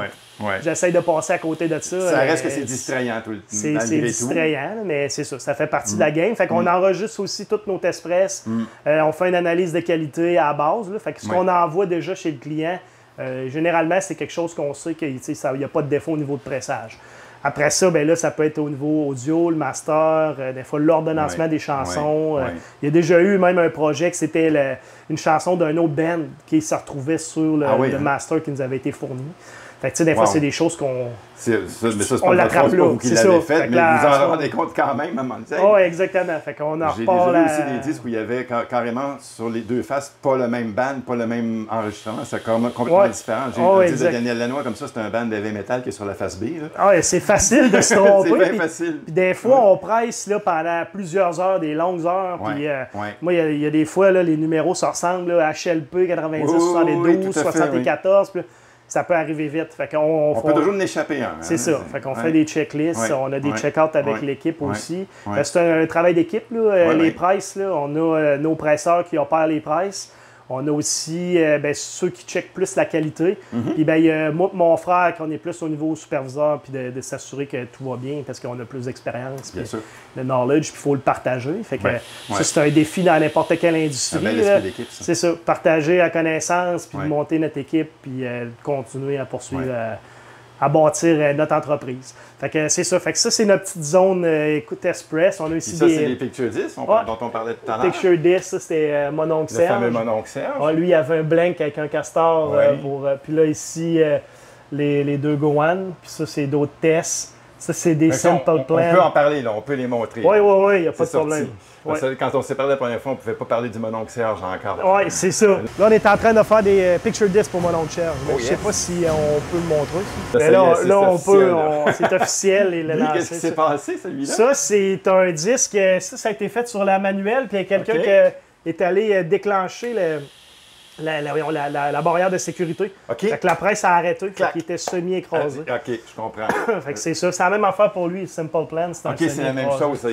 j'essaie de passer à côté de ça. Ça reste que c'est distrayant tout le temps. C'est distrayant, mais c'est ça fait partie de la game. Fait qu'on enregistre aussi toutes nos test press. On fait une analyse de qualité à la base. Là. Fait que ce qu'on envoie déjà chez le client, généralement, c'est quelque chose qu'on sait qu'il n'y a pas de défaut au niveau de pressage. Après ça, ben là, ça peut être au niveau audio, le master, des fois l'ordonnancement des chansons. Il y a déjà eu même un projet que c'était une chanson d'un autre band qui se retrouvait sur le master qui nous avait été fourni. Fait que, tu sais, des fois, c'est des choses qu'on... Mais ça, c'est pas vous qui l'avez fait, mais vous en rendez compte quand même à un moment donné. Oui, exactement. Fait qu'on en repart... J'ai déjà vu aussi des disques où il y avait carrément sur les deux faces, pas le même band, pas le même enregistrement. C'est complètement différent. J'ai un disque de Daniel Lanois comme ça, c'est un band de heavy metal qui est sur la face B. C'est facile de se tromper. C'est bien facile. Puis des fois, on presse là, pendant plusieurs heures, des longues heures. Puis moi, il y a des fois, là, les numéros se ressemblent, là, HLP 90, 72, 74. Ça peut arriver vite. Fait qu'on peut toujours en échapper un. C'est ça. Fait qu'on fait des checklists. On a des check-outs avec l'équipe aussi. C'est un travail d'équipe, les presses. On a nos presseurs qui opèrent les presses. On a aussi ceux qui checkent plus la qualité. Puis il y a moi et mon frère qu'on est plus au niveau superviseur puis de s'assurer que tout va bien parce qu'on a plus d'expérience. Bien sûr. Le knowledge, puis il faut le partager. Fait que ça, c'est un défi dans n'importe quelle industrie. Un bel esprit d'équipe, ça. C'est ça. Partager la connaissance, puis monter notre équipe, puis continuer à poursuivre, à bâtir notre entreprise. Fait que c'est ça. Fait que ça, c'est notre petite zone écoute express. On a aussi ça, c'est les Picture Discs dont on parlait tout à l'heure. Picture Discs, ça, c'était mon oncle Serge. Le fameux mon oncle Serge. Lui, il avait un blank avec un castor. Puis là, ici, les deux Gohan. Puis ça, c'est d'autres tests. Ça, c'est des Simple Plan. On peut en parler, là. On peut les montrer. Oui, il n'y a pas de problème. Quand on s'est parlé la première fois, on ne pouvait pas parler du mon oncle Serge encore. Oui, c'est ça. Là, on est en train de faire des Picture Discs pour mon oncle Serge. Je ne sais pas si on peut le montrer. Mais là, on peut. C'est officiel. Qu'est-ce qui s'est passé, celui-là? Ça, c'est un disque. Ça a été fait sur la manuelle. Puis il y a quelqu'un qui est allé déclencher la barrière de sécurité. Fait que la presse a arrêté, qui était semi-écrasée. OK, je comprends. Fait que c'est ça. C'est la même affaire pour lui, Simple Plan. C'est la même chose.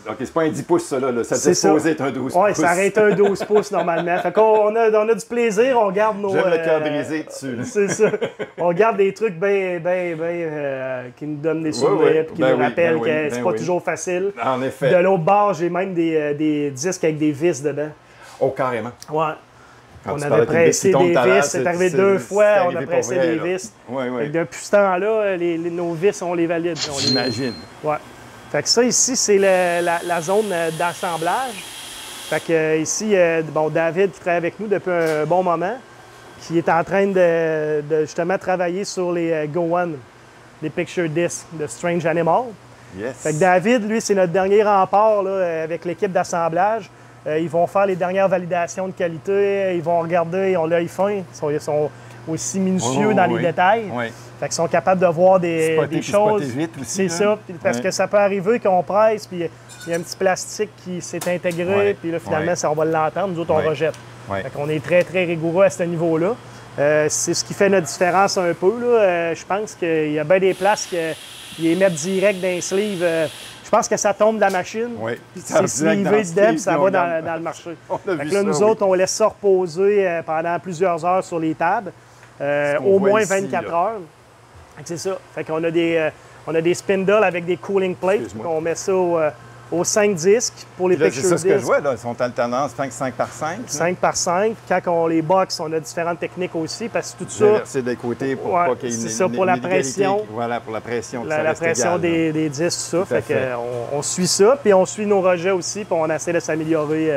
OK, c'est pas un 10 pouces, ça, là. Ça devait supposé être un 12 pouces. Oui, ça aurait été un 12 pouces, normalement. Fait qu'on a du plaisir, on garde nos... J'aime le cœur brisé dessus. C'est ça. On garde des trucs qui nous donnent des souvenirs, puis qui nous rappellent que c'est pas toujours facile. En effet. De l'autre bord, j'ai même des disques avec des vis dedans. Oh, carrément. Ouais. On avait pressé des vis, c'est arrivé 2 fois, on a pressé des vis. Depuis ce temps-là, nos vis, on les valide. J'imagine. Ouais. Fait que ça, ici, c'est la zone d'assemblage. Fait que ici, David qui travaille avec nous depuis un bon moment, qui est en train de justement travailler sur les Go One, les Picture Discs de Strange Animal. Yes. Fait que David, lui, c'est notre dernier rempart là, avec l'équipe d'assemblage. Ils vont faire les dernières validations de qualité, ils vont regarder, ils ont l'œil fin, ils sont aussi minutieux dans les détails. Fait qu'ils sont capables de voir des choses. C'est ça, parce que ça peut arriver qu'on presse, puis il y a un petit plastique qui s'est intégré, puis là, finalement, ça, on va l'entendre, nous autres, on rejette. Fait qu'on est très, très rigoureux à ce niveau-là. C'est ce qui fait notre différence un peu. Là. Je pense qu'il y a bien des places qui les mettent direct dans les sleeves. Je pense que ça tombe de la machine. C'est slivé dedans, puis ça va dans le marché. Nous autres, on laisse ça reposer pendant plusieurs heures sur les tables, au moins 24 heures. C'est ça. Fait qu'on a des spindles avec des cooling plates. On met ça aux 5 disques pour les Picture Discs. C'est ça ce que je vois, là. Ils sont alternants, 5 par 5. 5 par 5. Quand on les boxe, on a différentes techniques aussi, parce que tout ça... C'est des côtés pour pas qu'il y ait une... C'est ça, pour la pression. Voilà, pour la pression. La pression des disques, tout ça. Fait qu'on suit ça, puis on suit nos rejets aussi, puis on essaie de s'améliorer.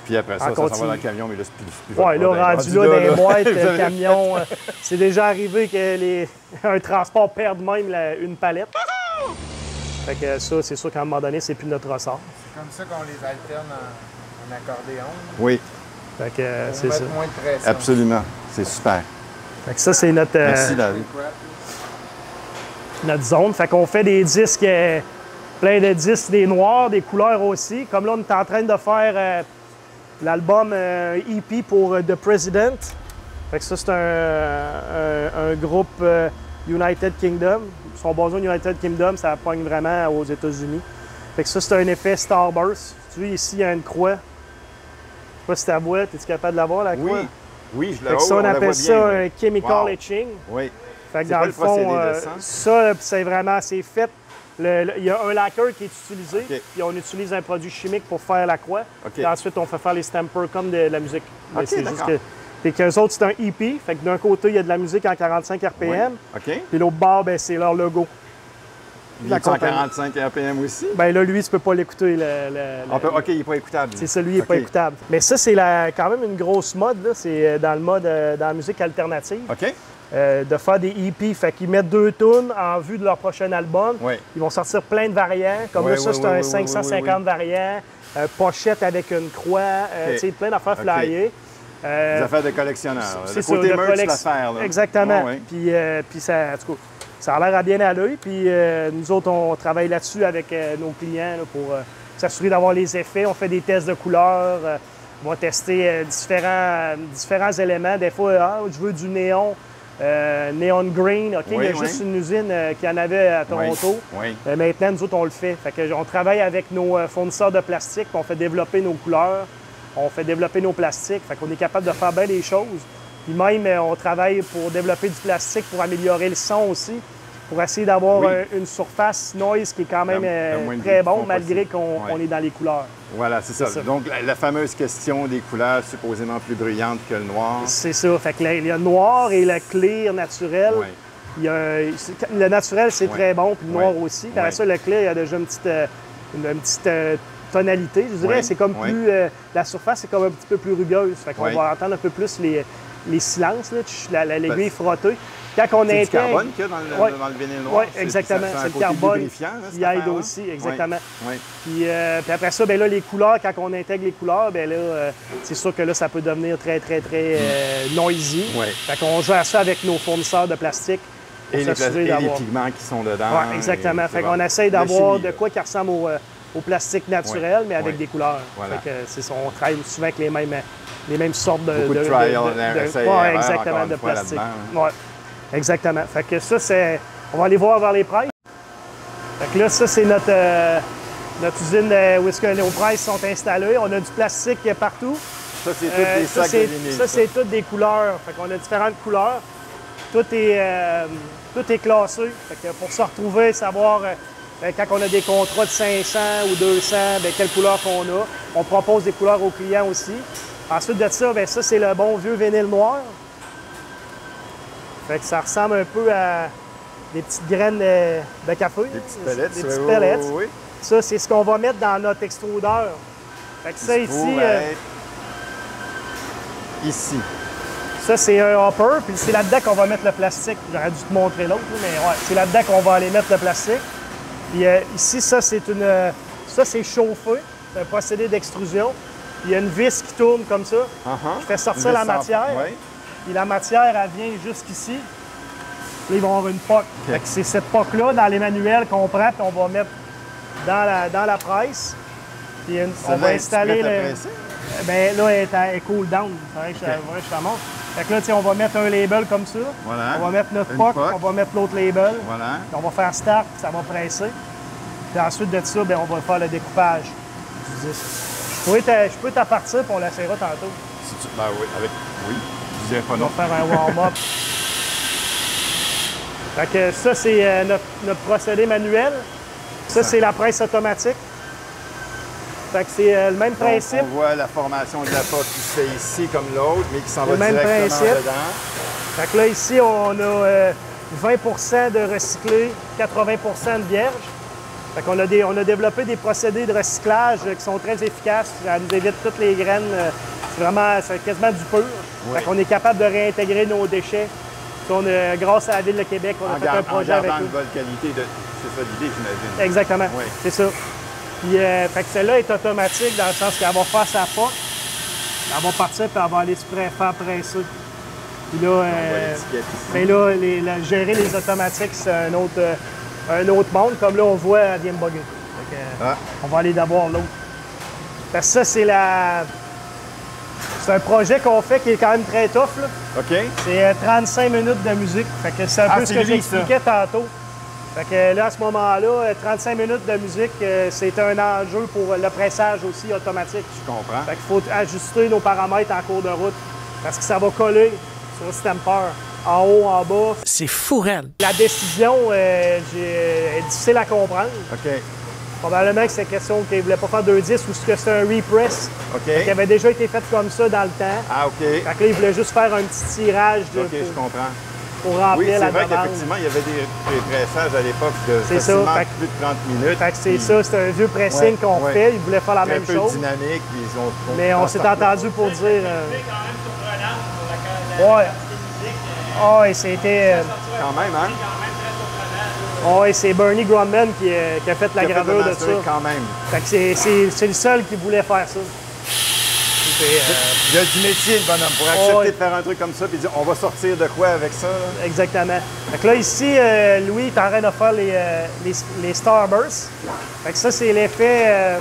Puis après ça s'en va dans le camion, mais là, c'est plus... Oui, là, rendu là, dans les boîtes, le camion... c'est déjà arrivé qu'un transport perde même une palette. Fait que ça, c'est sûr qu'à un moment donné, c'est plus notre ressort. C'est comme ça qu'on les alterne en accordéon. Oui. Fait que c'est ça. Moins de pression. Absolument. C'est super. Fait que ça, c'est notre, Merci, David. notre zone. Fait qu'on fait des disques, plein de disques, des noirs, des couleurs aussi. Comme là, on est en train de faire l'album EP pour The President. Fait que ça, c'est un groupe United Kingdom. Ils sont basés au United Kingdom, ça pogne vraiment aux États-Unis. Fait que ça, c'est un effet Starburst. Tu vois, ici, il y a une croix. Je sais pas si ta voix, es-tu capable de la voir, la croix? Oui. Oui, je Fait que ça, on appelle ça un chemical etching. Oui. Fait que C'est dans quoi le le procédé fond, de ça? ça, c'est vraiment, c'est fait. Il y a un lacquer qui est utilisé, OK. puis on utilise un produit chimique pour faire la croix. OK. Puis ensuite, on fait faire les stampers comme de la musique. Mais OK, c'est juste d'accord. que. Puis qu'eux autres, c'est un EP. Fait que d'un côté, il y a de la musique en 45 RPM. OK. Puis l'autre bord, ben, c'est leur logo. Il est en 45 RPM aussi? Ben là, lui, tu peux pas l'écouter. OK, il n'est pas écoutable. C'est ça, lui, il n'est pas OK. écoutable. Mais ça, c'est quand même une grosse mode, là. C'est dans le mode, dans la musique alternative. OK. De faire des EP. Fait qu'ils mettent 2 tunes en vue de leur prochain album. Oui. Ils vont sortir plein de variants. Comme Oui, là, ça, oui, c'est oui, un oui, 550 oui. variants. Pochette avec une croix. OK. Tu sais, plein d'affaires OK. flyées. Des affaires de collectionneurs. C'est Le ça, côté de merch, l'affaire. là. Exactement. Ouais, ouais. Puis ça, en tout cas, ça a l'air à bien à l'œil. Puis nous autres, on travaille là-dessus avec nos clients là, pour s'assurer d'avoir les effets. On fait des tests de couleurs. On va tester différents éléments. Des fois, je veux du néon. Neon Green, OK, Oui, il y a oui. juste une usine qui en avait à Toronto. Oui. Maintenant, nous autres, on le fait. Fait que, on travaille avec nos fournisseurs de plastique, puis on fait développer nos couleurs, on fait développer nos plastiques. Fait qu'on est capable de faire bien les choses. Puis même, on travaille pour développer du plastique pour améliorer le son aussi, pour essayer d'avoir Oui. une surface noise qui est quand même Le moins de très bruit bon, malgré possible. qu'on Ouais. on est dans les couleurs. Voilà, c'est ça. C'est ça. Donc, la fameuse question des couleurs supposément plus brillantes que le noir. C'est ça. Fait que il y a le noir et le clear naturel. Oui. Le naturel, c'est Ouais. très bon, puis le noir Ouais. aussi. Puis après Ouais. ça, le clear, il y a déjà une petite tonalité, je dirais. Ouais. C'est comme Ouais. plus... la surface est comme un petit peu plus rugueuse. Fait qu'on Ouais. va entendre un peu plus les silences, là, l'aiguille Ben, frotter. Quand on C'est du intègre... carbone qu'il y a dans le vinyle noir. Oui, exactement. Ça a un C'est le côté carbone lubrifiant, là, cette qui aide affaire-là. aussi, exactement. Oui. Puis après ça, ben là, les couleurs, quand on intègre les couleurs, ben là, c'est sûr que là, ça peut devenir très, très, très noisy. Ouais. Fait qu'on gère ça avec nos fournisseurs de plastique pour Et s'assurer les d'avoir... pigments qui sont dedans. Oui, exactement. et Fait c'est qu'on bon. essaye La d'avoir chimie, de là. quoi qui ressemble au plastique naturel, Ouais. mais avec Ouais. des couleurs. Voilà. Fait que c'est ça, on travaille souvent avec les mêmes sortes de... Beaucoup de trial and essai, ouais, erreur, exactement, encore une de fois, plastique. là-dedans, Ouais, exactement. Fait que ça, c'est... On va aller voir vers les presses. Fait que là, ça, c'est notre usine où est-ce que nos presses sont installées. On a du plastique partout. Ça, c'est tous des sacs de vinyle. Ça, c'est toutes des couleurs. Fait qu'on a différentes couleurs. Tout est classé. Fait que pour se retrouver, savoir quand on a des contrats de 500 ou 200, bien, quelle couleur qu'on a. On propose des couleurs aux clients aussi. Ensuite de ça, bien, ça, c'est le bon vieux vinyle noir. Fait que ça ressemble un peu à des petites graines de café. Des petites pellets. Des petites pellets. Oui. Ça, c'est ce qu'on va mettre dans notre extrudeur. Fait que ça, ici, Ici. ça, c'est un hopper, puis c'est là-dedans qu'on va mettre le plastique. J'aurais dû te montrer l'autre, mais ouais, c'est là-dedans qu'on va aller mettre le plastique. Puis ici, ça, c'est chauffé. C'est un procédé d'extrusion. Il y a une vis qui tourne comme ça, qui fait sortir la matière. Oui. Puis la matière, elle vient jusqu'ici. Là, ils vont avoir une poque. Fait que c'est cette poque-là, dans les manuels qu'on prend, puis on va mettre dans la presse. Puis on va installer le... Ben là, elle est cool down. Faudrait que je te la montre. Fait que là, tu sais, on va mettre un label comme ça. Voilà. On va mettre notre Une poque, poque. on va mettre l'autre label. Voilà. Puis on va faire start, puis ça va presser. Puis ensuite de ça, ben, on va faire le découpage du disque. Je peux t'appartir, puis on l'essayera tantôt. Ben oui, oui. Je disais pas On non. va faire un warm-up. Fait que ça, c'est notre procédé manuel. Ça, c'est la presse automatique. Fait que c'est le même Donc, principe. on voit la formation de la poque qui se fait ici comme l'autre, mais qui s'en va Le même directement principe. dedans. Fait que là, ici, on a 20 de recyclé, 80 de vierge. Fait qu'on on a développé des procédés de recyclage qui sont très efficaces. Ça nous évite toutes les graines. C'est quasiment du pur. Oui. Fait qu'on est capable de réintégrer nos déchets. Puis grâce à la Ville de Québec, on a fait un projet en avec gardant eux. une bonne qualité. C'est ça l'idée, j'imagine. Exactement, Oui. c'est ça. Puis, fait que celle-là est automatique dans le sens qu'elle va faire sa poque. Elle va partir puis elle va aller se faire presser. Puis là, mais là, gérer les automatiques, c'est un autre monde. Comme là, on voit, elle vient me bugger. On va aller d'abord l'autre. Parce que ça, c'est un projet qu'on fait qui est quand même très tough, là. OK. C'est 35 minutes de musique. Fait que c'est un peu ce que j'expliquais tantôt. Fait que là, à ce moment-là, 35 minutes de musique, c'est un enjeu pour le pressage aussi automatique. Je comprends. Fait qu'il faut ajuster nos paramètres en cours de route parce que ça va coller sur le stamper, en haut, en bas. C'est fou, raide. La décision est difficile à comprendre. OK. Probablement que c'est question qu'il ne voulait pas faire 2 disques ou que c'est un repress. OK. Qui avait déjà été fait comme ça dans le temps. Ah, OK. Fait que là, il voulait juste faire un petit tirage OK, je comprends. pour remplir la demande. Oui, c'est vrai qu'effectivement, il y avait des pressages à l'époque de facilement plus de 30 minutes. Fait que c'est ça, c'est un vieux pressing qu'on fait. Ils voulaient faire la même chose. Un peu dynamique. Mais on s'est entendu pour dire... Ouais. Ah, et c'était... Quand même, hein? Oh, et c'est Bernie Grundman qui a fait la gravure de ça. Quand même. Fait que c'est le seul qui voulait faire ça. Il y a du métier, le bonhomme, pour accepter de faire un truc comme ça puis dire on va sortir de quoi avec ça. Là? Exactement. Fait que là, ici, Louis est en train de faire les Starbursts. Fait que ça, c'est l'effet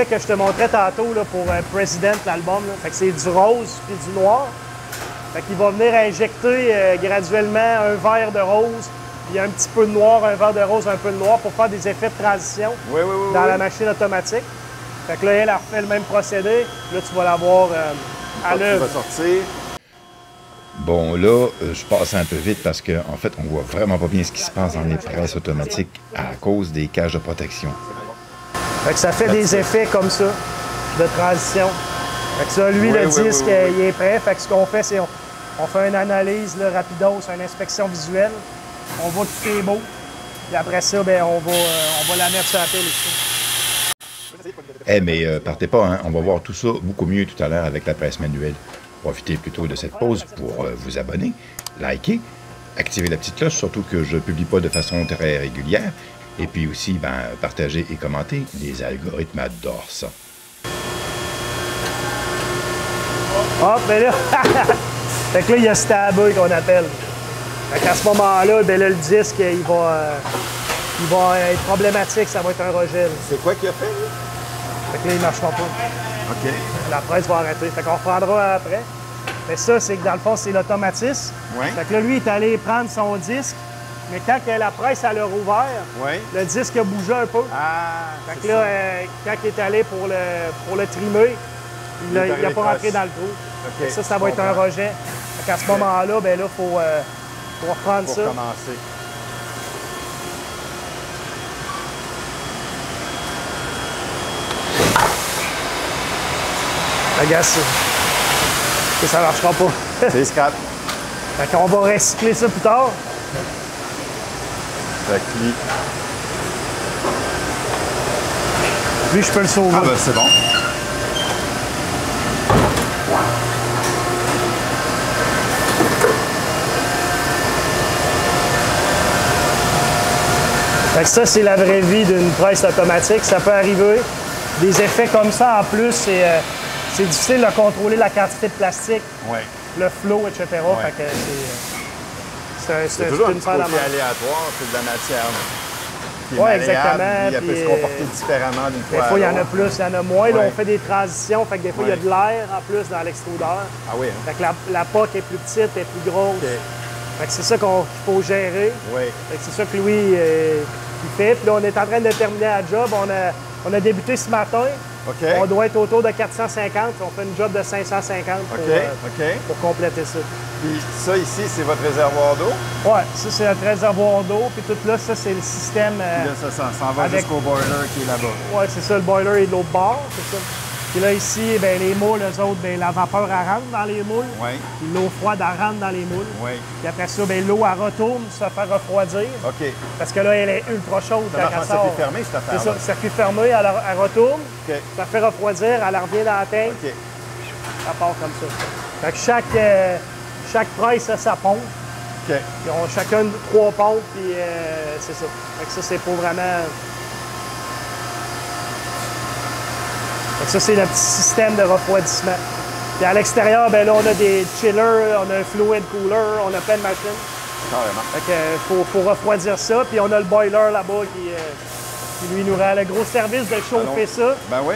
que je te montrais tantôt là, pour President, l'album. Fait que c'est du rose puis du noir. Fait qu'il va venir injecter graduellement un verre de rose, puis un petit peu de noir, un verre de rose, un peu de noir pour faire des effets de transition dans la machine automatique. Fait que là, elle a refait le même procédé. Là, tu vas l'avoir à l'œuvre. Tu vas sortir. Bon, là, je passe un peu vite parce qu'en fait, on voit vraiment pas bien ce qui se passe dans les presses automatiques à cause des cages de protection. Fait que ça fait des effets comme ça, de transition. Fait que ça, lui, le disque, il est prêt. Fait que ce qu'on fait, c'est on fait une analyse là, rapidos, une inspection visuelle. On voit que tout est beau. Puis après ça, ben, on va la mettre sur la pile ici. Eh, mais partez pas, hein? On va voir tout ça beaucoup mieux tout à l'heure avec la presse manuelle. Profitez plutôt de cette pause pour vous abonner, liker, activer la petite cloche, surtout que je publie pas de façon très régulière. Et puis aussi, ben, partager et commenter. Les algorithmes adorent ça. Ah, ben là, fait que là, il y a Stabber qu'on appelle. Fait qu'à ce moment-là, ben là, le disque, il va être problématique, ça va être un rejet. C'est quoi qu'il a fait, lui? Fait que là, il ne marchera pas. OK. La presse va arrêter. Fait qu'on reprendra après. Mais ça, c'est que dans le fond, c'est l'automatisme. Ouais. Fait que là, lui, il est allé prendre son disque, mais quand la presse, elle a rouvert, le disque a bougé un peu. Ah, fait que là, quand il est allé pour le trimer, il n'a pas rentré dans le trou. Okay, ça va être un rejet. Fait qu'à ce moment-là, ben là, faut reprendre ça. Pour commencer. Regarde ça. Ça ne marchera pas. C'est scrap. Fait qu'on va recycler ça plus tard. Fait que lui, je peux le sauver. Ah ben c'est bon. Fait que ça, c'est la vraie vie d'une presse automatique. Ça peut arriver. Des effets comme ça, en plus, c'est difficile de contrôler la quantité de plastique, le flow, etc. Fait que c'est toujours un petit côté aléatoire, c'est de la matière qui est malléable, exactement. Puis elle peut se comporter différemment d'une fois à l'autre. Des fois, il y en a plus, il y en a moins. Là, on fait des transitions, fait que des fois, il y a de l'air en plus dans l'extrudeur. Ah oui, hein? Fait que la POC est plus petite, est plus grosse. Okay. Fait que c'est ça qu'il faut gérer. Oui. Fait que c'est ça que Louis il fait. Puis là, on est en train de terminer la job. On a débuté ce matin. Okay. On doit être autour de 450. On fait une job de 550 pour compléter ça. Puis ça ici, c'est votre réservoir d'eau? Oui, ça c'est notre réservoir d'eau. Puis tout là, ça c'est le système. Puis là, ça s'en va jusqu'au boiler qui est là-bas. Oui, c'est ça, le boiler est de l'autre bord, c'est ça. Puis là, ici, ben, les moules, eux autres, ben, la vapeur, elle rentre dans les moules. Oui. Puis l'eau froide, elle rentre dans les moules. Oui. Puis après ça, ben, l'eau, elle retourne se faire refroidir. OK. Parce que là, elle est ultra chaude quand elle sort. C'est fermé, cette affaire-là. C'est ça, circuit fermé, elle retourne. OK. Ça fait refroidir, elle revient dans la tank. OK. Ça part comme ça. Fait que chaque presse a sa pompe. OK. Ils ont chacun 3 pompes, puis c'est ça. Fait que ça, c'est pour vraiment... Donc ça, c'est le petit système de refroidissement. Puis à l'extérieur, ben là, on a des chillers, on a un fluid cooler, on a plein de machines. Carrément. Fait que faut refroidir ça. Puis on a le boiler là-bas qui lui nous rend le gros service de chauffer ça. Ben oui.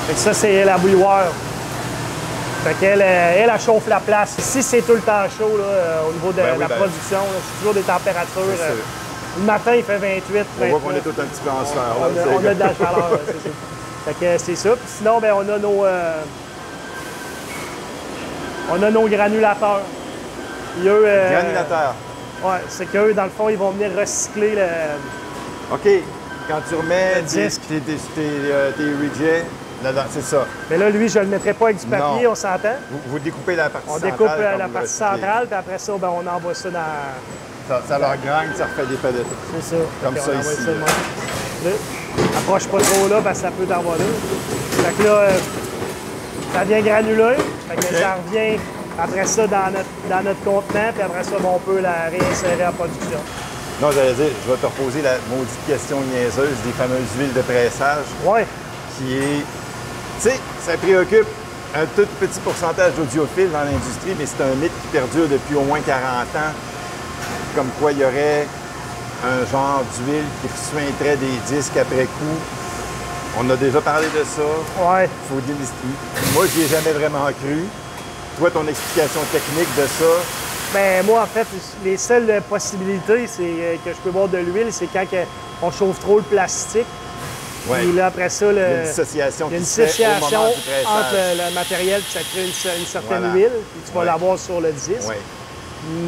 Fait que ça, c'est la bouilloire. Fait qu'elle elle chauffe la place. Ici, c'est tout le temps chaud là, au niveau de la production. C'est toujours des températures. Le matin, il fait 28, 29. On voit qu'on est tous un petit peu en sueur. On a de la chaleur, c'est ça. Fait que c'est ça. Puis sinon, ben, on a nos granulateurs. Et eux, Granulateurs. Ouais, c'est qu'eux, dans le fond, ils vont venir recycler le... OK. Quand tu remets disque. tes rejets, là-dedans, c'est ça. Mais là, lui, je ne le mettrai pas avec du papier, Non. on s'entend. Vous découpez la partie On centrale. découpe comme la vous partie recyclez. centrale, puis après ça, ben, on envoie ça dans... Ça leur gagne, ça refait des palettes. C'est ça. Comme Fait ça qu'on envoie ici, de là. même. Là, approche pas trop là, parce que ça peut t'envoyer là. Fait que là, ça vient granulé. Fait que OK. ça revient après ça dans notre contenant, puis après ça, ben, on peut la réinsérer en production. Non, j'allais dire, je vais te reposer la maudite question niaiseuse des fameuses huiles de pressage Ouais. qui est... Tu sais, ça préoccupe un tout petit pourcentage d'audiophiles dans l'industrie, mais c'est un mythe qui perdure depuis au moins 40 ans, comme quoi il y aurait un genre d'huile qui suinterait des disques après coup. On a déjà parlé de ça. Ouais. Faut démystifier. Moi, j'y ai jamais vraiment cru. Toi, ton explication technique de ça, Ben moi, en fait, les seules possibilités c'est que je peux boire de l'huile, c'est quand on chauffe trop le plastique. ouais, Puis là, après ça, il y a une dissociation il y a une qui se fait au dissociation moment du pressage. entre le matériel, puis ça crée une certaine Voilà. huile, puis tu vas Ouais. l'avoir sur le disque. Ouais.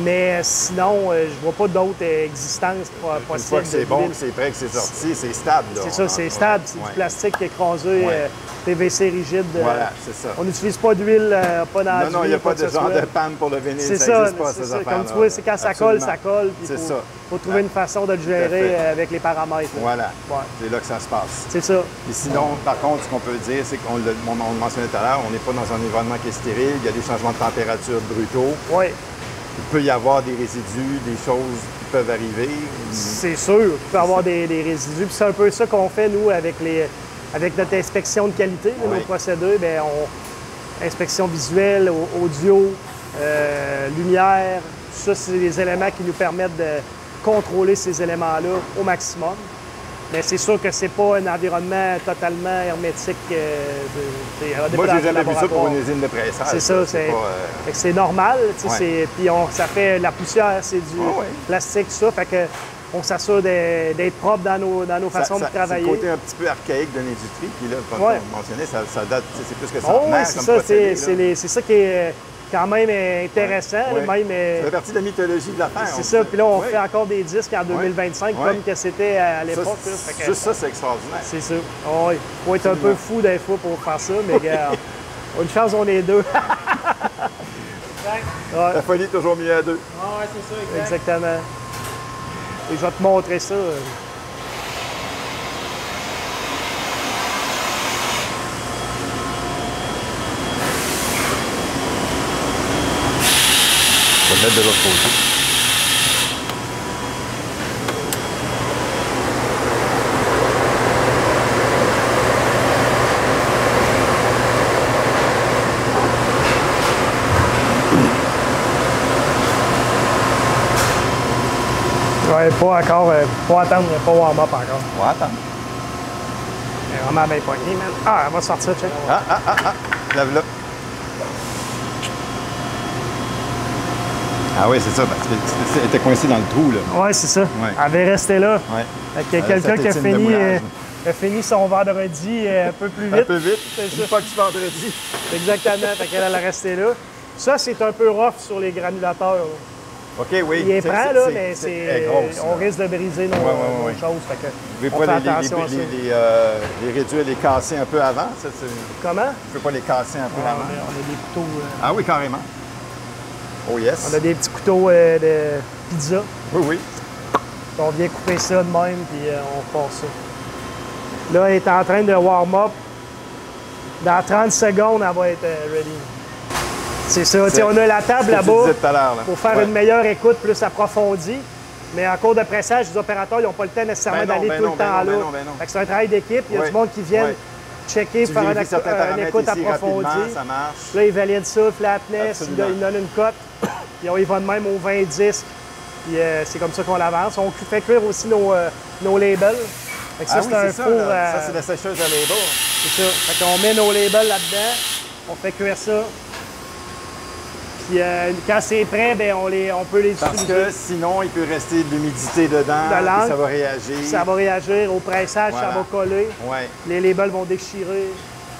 Mais sinon, je vois pas d'autres existences Une fois possibles. que c'est bon, que c'est prêt, que c'est sorti, c'est stable. là. C'est ça, c'est stable. C'est Ouais. du plastique écrasé, Ouais. PVC rigide. Voilà, c'est ça. On n'utilise pas d'huile, pas dans Non, non, il n'y a pas de genre de panne pour le vinyle. C'est ça ça, n'existe pas, c'est ces ça. affaires-là. Comme tu vois, c'est quand ça colle, ça colle. C'est Il ça. faut trouver une façon de le gérer fait. avec les paramètres. là. Voilà, Ouais. c'est là que ça se passe. C'est ça. Et sinon, par contre, ce qu'on peut dire, c'est qu'on le mentionnait tout à l'heure, on n'est pas dans un environnement qui est stérile, il y a des changements de température brutaux. Oui, Il peut y avoir des résidus, des choses qui peuvent arriver. c'est sûr. Il peut y avoir des résidus. Puis c'est un peu ça qu'on fait, nous, avec notre inspection de qualité, là, Oui. nos procédés. Bien, inspection visuelle, audio, lumière, tout ça, c'est des éléments qui nous permettent de contrôler ces éléments-là au maximum. Mais c'est sûr que c'est pas un environnement totalement hermétique. Moi, j'ai jamais vu ça pour une usine de pressage. C'est ça, c'est pas, fait que c'est normal. Tu sais, Ouais. puis ça fait la poussière, c'est du Ouais. plastique, tout ça. Fait que on s'assure d'être propre dans nos façons de travailler. C'est le côté un petit peu archaïque de l'industrie. Puis là, comme Ouais. on mentionnait, ça date, c'est plus que Oh, oui, centenaire c'est comme ça. procédé, C'est ça qui est quand même intéressant. Ouais. Même, Ça fait partie de la mythologie de l'affaire. c'est on ça. dit. Puis là, on Ouais. fait encore des disques en 2025 Ouais. comme que c'était à Ça, l'époque. là. Fait que juste ça, c'est extraordinaire. c'est ça. Oui. Faut être un peu fou des fois pour faire ça, mais regarde, on a une chance, on est deux. Ouais. La folie est toujours mieux à deux. Ah ouais, c'est ça, exactement. Et je vais te montrer ça. On va le mettre de l'autre côté. Ouais, pas encore, pas attendre, pas warm-up encore. On va attendre. Elle est vraiment bien poignée, man. Ah, elle va sortir, check. Lave-la. Ah oui, c'est ça. Parce que elle était coincée dans le trou, là. Ouais, c'est ça. Ouais. Elle avait resté là. Ouais. Fait que Elle a quelqu'un sa qui a tétine de fini, moulage. a fini son vendredi un peu plus vite. Un peu vite. C'est Une ça. fois que tu vendredi. Exactement. Fait qu'elle allait rester là. Ça, c'est un peu rough sur les granulateurs. là. OK, oui. Il les C'est- prend, c'est- là, c'est- mais elle est grosse, on là. risque de briser nos, ouais. nos choses. Fait que Vous pouvez on pas fait attention à ça. les réduire, les casser un peu avant? Ça, Comment? tu peux pas les casser un peu On avant? a des couteaux. Ah oui, carrément. Oh yes. On a des petits couteaux de pizza. Oui, oui. On vient couper ça de même, puis on passe ça. Là, elle est en train de warm-up. Dans 30 secondes, elle va être ready. C'est ça. Tu sais, on a la table Ce que tu là-bas disais tout à l'heure, là. pour faire Ouais. une meilleure écoute plus approfondie. Mais en cours de pressage, les opérateurs, ils n'ont pas le temps nécessairement d'aller tout le temps là. Fait que c'est un travail d'équipe. Il y a du monde qui vient checker, faire une écoute approfondie. Ça marche. Là, ils valident ça, flatness, ils donnent une cote. Puis ils vont de même aux 20 disques. Puis c'est comme ça qu'on l'avance. On fait cuire aussi nos labels. Fait que ça, c'est un four. Ça, c'est la sécheuse à label. C'est ça. Fait qu'on met nos labels là-dedans. On fait cuire ça. Puis quand c'est prêt, ben on peut les utiliser. Parce que sinon, il peut rester de l'humidité dedans, puis ça va réagir. Ça va réagir. Au pressage, ça va coller. Ouais. Les labels vont déchirer.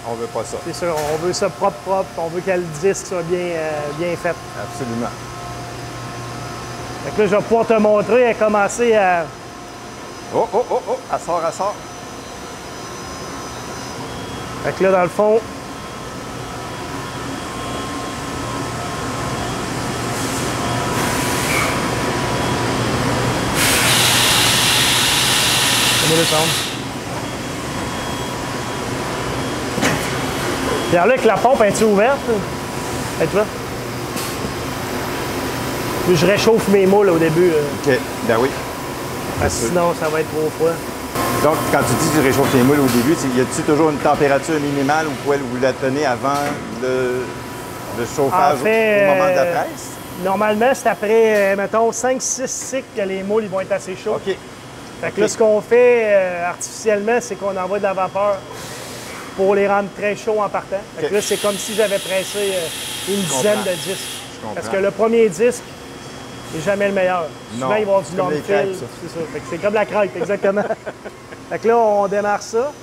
On veut pas ça. C'est sûr. On veut ça propre. On veut que le disque soit bien fait. Absolument. Fait que là, je vais pouvoir te montrer et commencer à... Oh! Elle sort. Fait que là, dans le fond... Le son. Pierre-Luc, la pompe est-tu ouverte? Et toi? Je réchauffe mes moules au début. OK, ben oui. Parce que sinon, ça va être trop froid. Donc, quand tu dis que tu réchauffes tes moules au début, y a-t-il toujours une température minimale où vous la tenez avant le chauffage au moment de la presse? Normalement, c'est après, mettons, 5-6 cycles que les moules ils vont être assez chauds. OK. Fait que là, ce qu'on fait artificiellement, c'est qu'on envoie de la vapeur pour les rendre très chauds en partant. Fait que là, c'est comme si j'avais pressé une dizaine de disques. Parce que le premier disque n'est jamais le meilleur. Souvent, il va y avoir du long fil. C'est ça. Fait que c'est comme la crêpe, exactement. Fait que là, on démarre ça.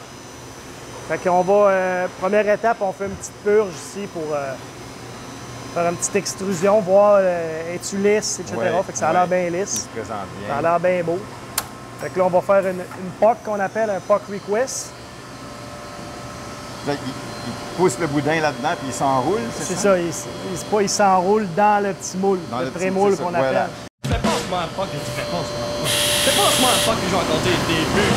Fait qu'on va, première étape, on fait une petite purge ici pour faire une petite extrusion, voir es-tu lisse, etc. Fait que ça a l'air bien lisse. Il se présente bien. Ça a l'air bien beau. Fait que là, on va faire une POC qu'on appelle un POC request. Là, il pousse le boudin là-dedans puis il s'enroule, c'est ça? Il s'enroule dans le petit moule, le pré-moule qu'on appelle. Fais passe-moi un POC que tu fais passe-moi un POC. Fais passe-moi un POC que je vais raconter des buts.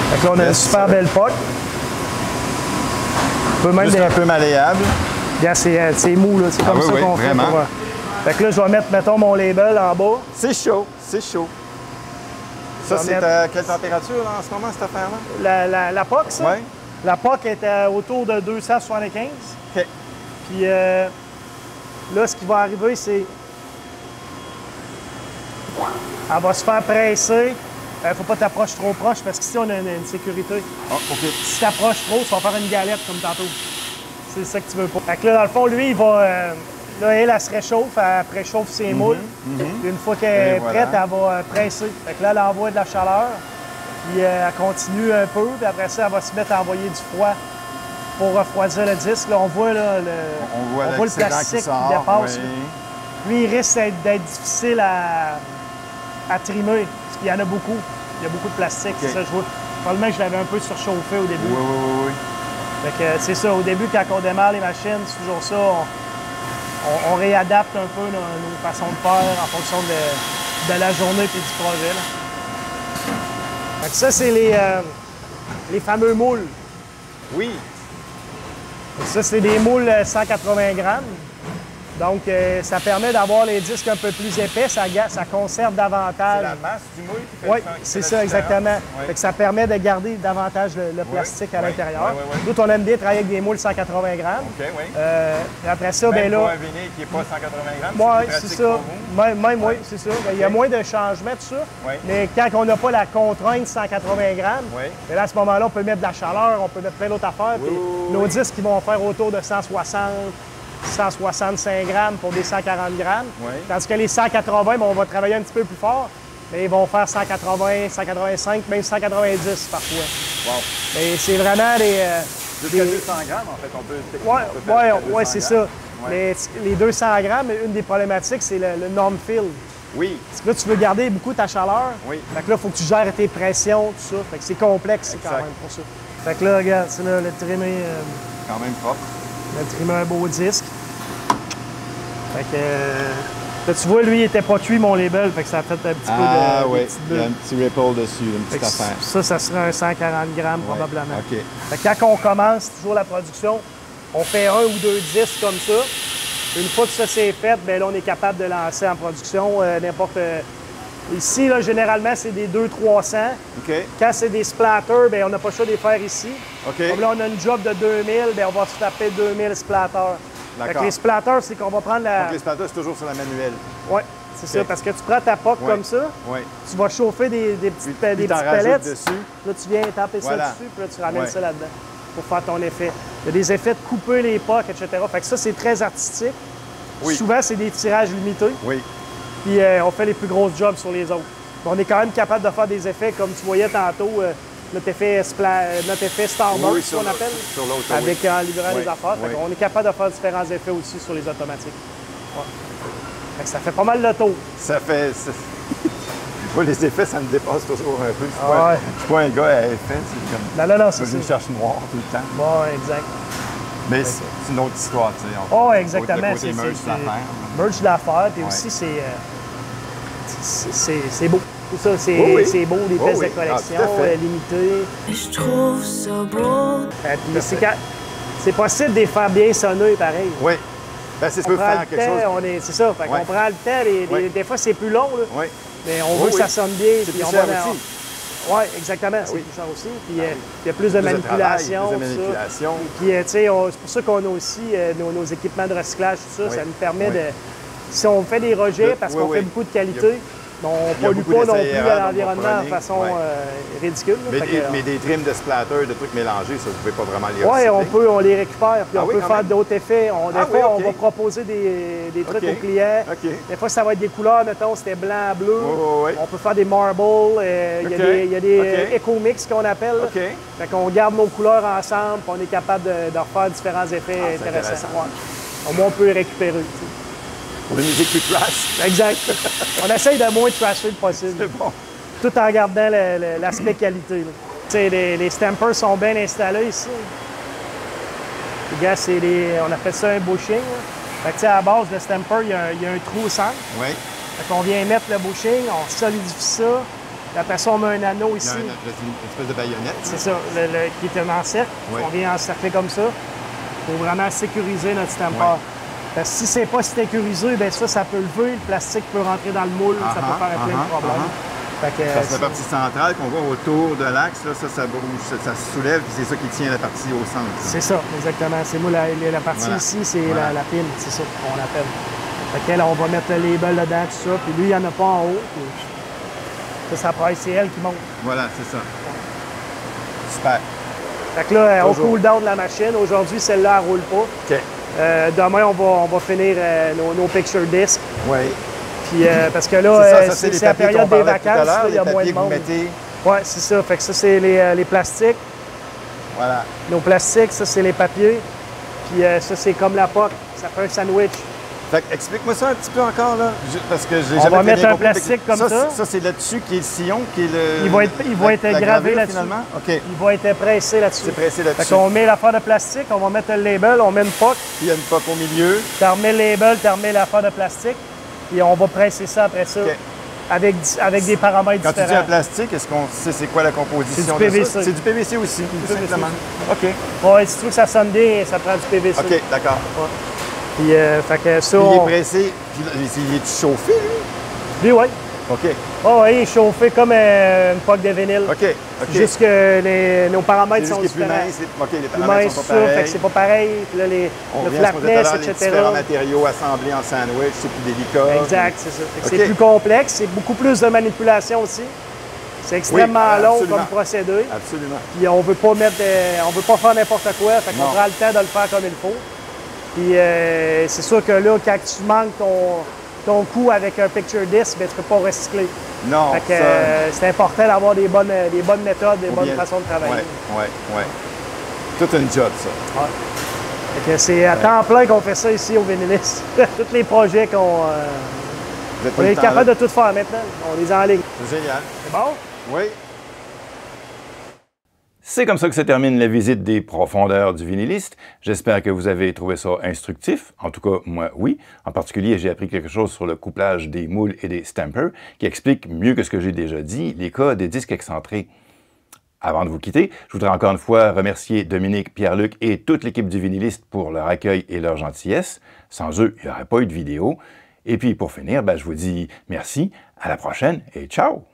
Fait que là, on a une super belle POC. Juste un peu malléable. Bien, c'est mou, là. C'est comme ça qu'on fait. Vraiment. Fait que là, je vais mettre, mettons, mon label en bas. C'est chaud, c'est chaud. Ça, c'est à quelle température là, en ce moment, cette affaire-là? La POC, ça? Oui. La POC est autour de 275. OK. Puis là, ce qui va arriver, c'est... Elle va se faire presser. Faut pas t'approcher trop proche parce qu'ici, on a une sécurité. Ah, OK. Si tu t'approches trop, tu vas faire une galette comme tantôt. C'est ça que tu veux pas. Fait que là, dans le fond, lui, il va... Là, elle se réchauffe, elle préchauffe ses moules. Puis une fois qu'elle est prête, elle va presser. Fait que là, elle envoie de la chaleur. Puis elle continue un peu. Puis après ça, elle va se mettre à envoyer du froid pour refroidir le disque. Là, on voit, là, on voit le plastique qui dépasse. Oui. Lui, il risque d'être difficile à trimer. Parce qu'il y en a beaucoup. Il y a beaucoup de plastique. Okay. C'est ça, je vois. Probablement que je l'avais un peu surchauffé au début. Oui. Fait que c'est ça. Au début, quand on démarre les machines, c'est toujours ça. On réadapte un peu nos façons de faire en fonction de la journée et du projet. Là. Fait que ça, c'est les fameux moules. Oui. Fait que ça, c'est des moules 180 grammes. Donc, ça permet d'avoir les disques un peu plus épais. Ça conserve davantage. C'est la masse du moule qui fait Oui, c'est ça, exactement. Oui. Fait que ça permet de garder davantage le plastique à l'intérieur. Nous, on aime bien travailler avec des moules 180 grammes. OK, oui. Et après ça, même là... pour un vinyle qui n'est pas 180 grammes, oui, c'est ça. Même, oui, c'est ça. Il y a moins de changements, tout ça. Oui. Mais quand on n'a pas la contrainte 180 grammes, et là, à ce moment-là, on peut mettre de la chaleur, on peut mettre plein d'autres affaires. Puis nos disques, ils vont faire autour de 165 grammes pour des 140 grammes. Oui. Tandis que les 180, on va travailler un petit peu plus fort, mais ils vont faire 180, 185, même 190 parfois. Wow. Mais c'est vraiment des... Jusqu'à 200 grammes, en fait, on peut... Oui, c'est ça. Mais les 200 grammes, une des problématiques, c'est le non-fill. Oui. Parce que là, tu veux garder beaucoup ta chaleur. Oui. Fait que là, il faut que tu gères tes pressions, tout ça. Fait que c'est complexe quand même pour ça. Fait que là, regarde, c'est là, le trimmer... Quand même propre. Il a trimé un beau disque. Fait que... là, tu vois, lui, il était pas cuit, mon label. Fait que ça a fait un petit peu de... Ah oui, il y a un petit ripple dessus, une petite affaire. Ça serait un 140 grammes probablement. OK. Fait que quand on commence toujours la production, on fait un ou deux disques comme ça. Une fois que ça c'est fait, bien là, on est capable de lancer en production n'importe... Ici, là, généralement, c'est des 200-300. OK. Quand c'est des splatters, bien, on n'a pas le choix de les faire ici. OK. Comme là, on a une job de 2000, bien, on va se taper 2000 splatters. Fait que les splatters, c'est qu'on va prendre la... Donc les splatters, c'est toujours sur la manuelle. Oui, c'est ça. Parce que tu prends ta POC comme ça, tu vas chauffer des petits pellets. Dessus. Là, tu viens taper ça dessus, puis là, tu ramènes ça là-dedans pour faire ton effet. Il y a des effets de couper les POC, etc. Fait que ça, c'est très artistique. Oui. Souvent, c'est des tirages limités. Oui. Puis on fait les plus grosses jobs sur les autres. Mais on est quand même capable de faire des effets, comme tu voyais tantôt, notre effet Starburst, qu'on appelle, sur l'auto, avec en livrant les affaires. Oui. Fait qu'on est capable de faire différents effets aussi sur les automatiques. Ouais. Fait que ça fait pas mal le tour. Ça fait... Moi, les effets, ça me dépasse toujours un peu. Je suis pas un gars à effets. C'est comme... Non, c'est ça. Une cherche noire tout le temps. Bon, exact. Mais c'est une autre histoire, tu sais. Oh, exactement. Le côté merch d'affaires. Merch d'affaires, puis aussi, c'est beau. Tout ça, c'est beau, les pièces de collection limitées. Je trouve ça beau. Puis c'est possible de les faire bien sonner, pareil. Oui. Ben, c'est ce que faire quelque chose. C'est ça. Fait qu'on prend le temps. Des fois, c'est plus long, là. Oui. Mais on veut que ça sonne bien. C'est puis plus on cher va aussi. Oui, exactement. C'est plus cher aussi. Puis il y a plus de manipulation. Plus de manipulation. Puis, tu sais, c'est pour ça qu'on a aussi nos équipements de recyclage, tout ça. Ça nous permet de... Si on fait des rejets, parce qu'on fait beaucoup de qualité, on ne pollue pas non plus à l'environnement de façon ridicule. Mais des trims de splatter, de trucs mélangés, ça, vous ne pouvez pas vraiment les recycler. Oui, on les récupère, puis on peut faire d'autres effets. On va proposer des trucs aux clients. Des fois, ça va être des couleurs, mettons, c'était blanc, bleu. On peut faire des marbles. Il y a des eco-mix qu'on appelle. Fait qu'on garde nos couleurs ensemble, puis on est capable de refaire différents effets intéressants. Au moins, on peut les récupérer. Pour une musique plus trash. Exact. On essaye de moins trasher possible. C'est bon. Tout en gardant l'aspect qualité. Les stampers sont bien installés ici. Les gars, on appelle ça un bushing. Fait que, à la base, le stamper, il y a un trou au centre. Oui. Fait qu'on vient mettre le bushing, on solidifie ça. Puis après ça, on met un anneau ici. Il y a une espèce de baïonnette. C'est ça, qui est un encercle. Oui. On vient encercler comme ça pour vraiment sécuriser notre stamper. Oui. Parce que si c'est pas sécurisé, bien ça peut lever, le plastique peut rentrer dans le moule, ça peut faire plein de problèmes. Fait que, parce que la partie centrale qu'on voit autour de l'axe, ça bouge, ça se soulève, puis c'est ça qui tient la partie au centre. C'est ça, exactement. C'est moi, la partie ici, c'est la pile, c'est ça qu'on appelle. Fait qu'elle, on va mettre le label dedans, tout ça, puis lui, il n'y en a pas en haut. Ça pourrait être, c'est elle qui monte. Voilà, c'est ça. Super. Fait que là, au cool down de la machine, aujourd'hui, celle-là, elle ne roule pas. OK. Demain, on va finir nos picture discs. Oui. Puis, parce que là, c'est la période des vacances, il y a moins de monde. Oui, c'est ça. Fait que ça, c'est les plastiques. Voilà. Nos plastiques, ça, c'est les papiers. Puis ça, c'est comme la POC. Ça fait un sandwich. Fait que explique-moi ça un petit peu encore, là. Parce que j'ai jamais On va mettre un plastique comme ça. Ça, c'est là-dessus qui est le sillon, qui est le... Il va être gravé là-dessus. Finalement? OK. Il va être pressé là-dessus. C'est pressé là-dessus. Fait qu'on met l'affaire de plastique, on va mettre le label, on met une POC. Puis il y a une POC au milieu. Tu remets le label, tu remets l'affaire de plastique. Puis on va presser ça après ça. Okay. Avec des paramètres différents. Quand tu dis un plastique, est-ce qu'on sait c'est quoi la composition de ça? C'est du PVC aussi, tout simplement. OK. Oui, si tu veux que ça sonne bien, ça prend du PVC. OK, d'accord. Ouais. Puis, fait que ça... Puis il est pressé. Puis il est chauffé, lui? Lui, oui. OK. Oh, oui, il est chauffé comme une POC de vinyle. OK. Juste que nos paramètres sont différents. OK, les paramètres sont pas pareils. Fait que c'est pas pareil. Puis là, le flatness, etc. Les différents matériaux assemblés en sandwich, c'est plus délicat. Exact, c'est ça. C'est plus complexe, c'est beaucoup plus de manipulation aussi. C'est extrêmement long comme procédé. Absolument. Puis on veut pas faire n'importe quoi. Fait qu'on prend le temps de le faire comme il faut. Puis c'est sûr que là, quand tu manques ton coup avec un picture disc, ben, tu ne peux pas recycler. Non. Fait que c'est important d'avoir des bonnes méthodes, des bonnes façons de travailler. Oui. Tout un job, ça. Ouais. Fait que c'est à temps plein qu'on fait ça ici au Vénélis. Tous les projets qu'on... on est capable de tout faire maintenant. On les enligne. C'est génial. C'est bon? Oui. C'est comme ça que se termine la visite des profondeurs du vinyliste. J'espère que vous avez trouvé ça instructif. En tout cas, moi, oui. En particulier, j'ai appris quelque chose sur le couplage des moules et des stampers qui explique mieux que ce que j'ai déjà dit les cas des disques excentrés. Avant de vous quitter, je voudrais encore une fois remercier Dominique, Pierre-Luc et toute l'équipe du Vinyliste pour leur accueil et leur gentillesse. Sans eux, il n'y aurait pas eu de vidéo. Et puis pour finir, je vous dis merci, à la prochaine et ciao!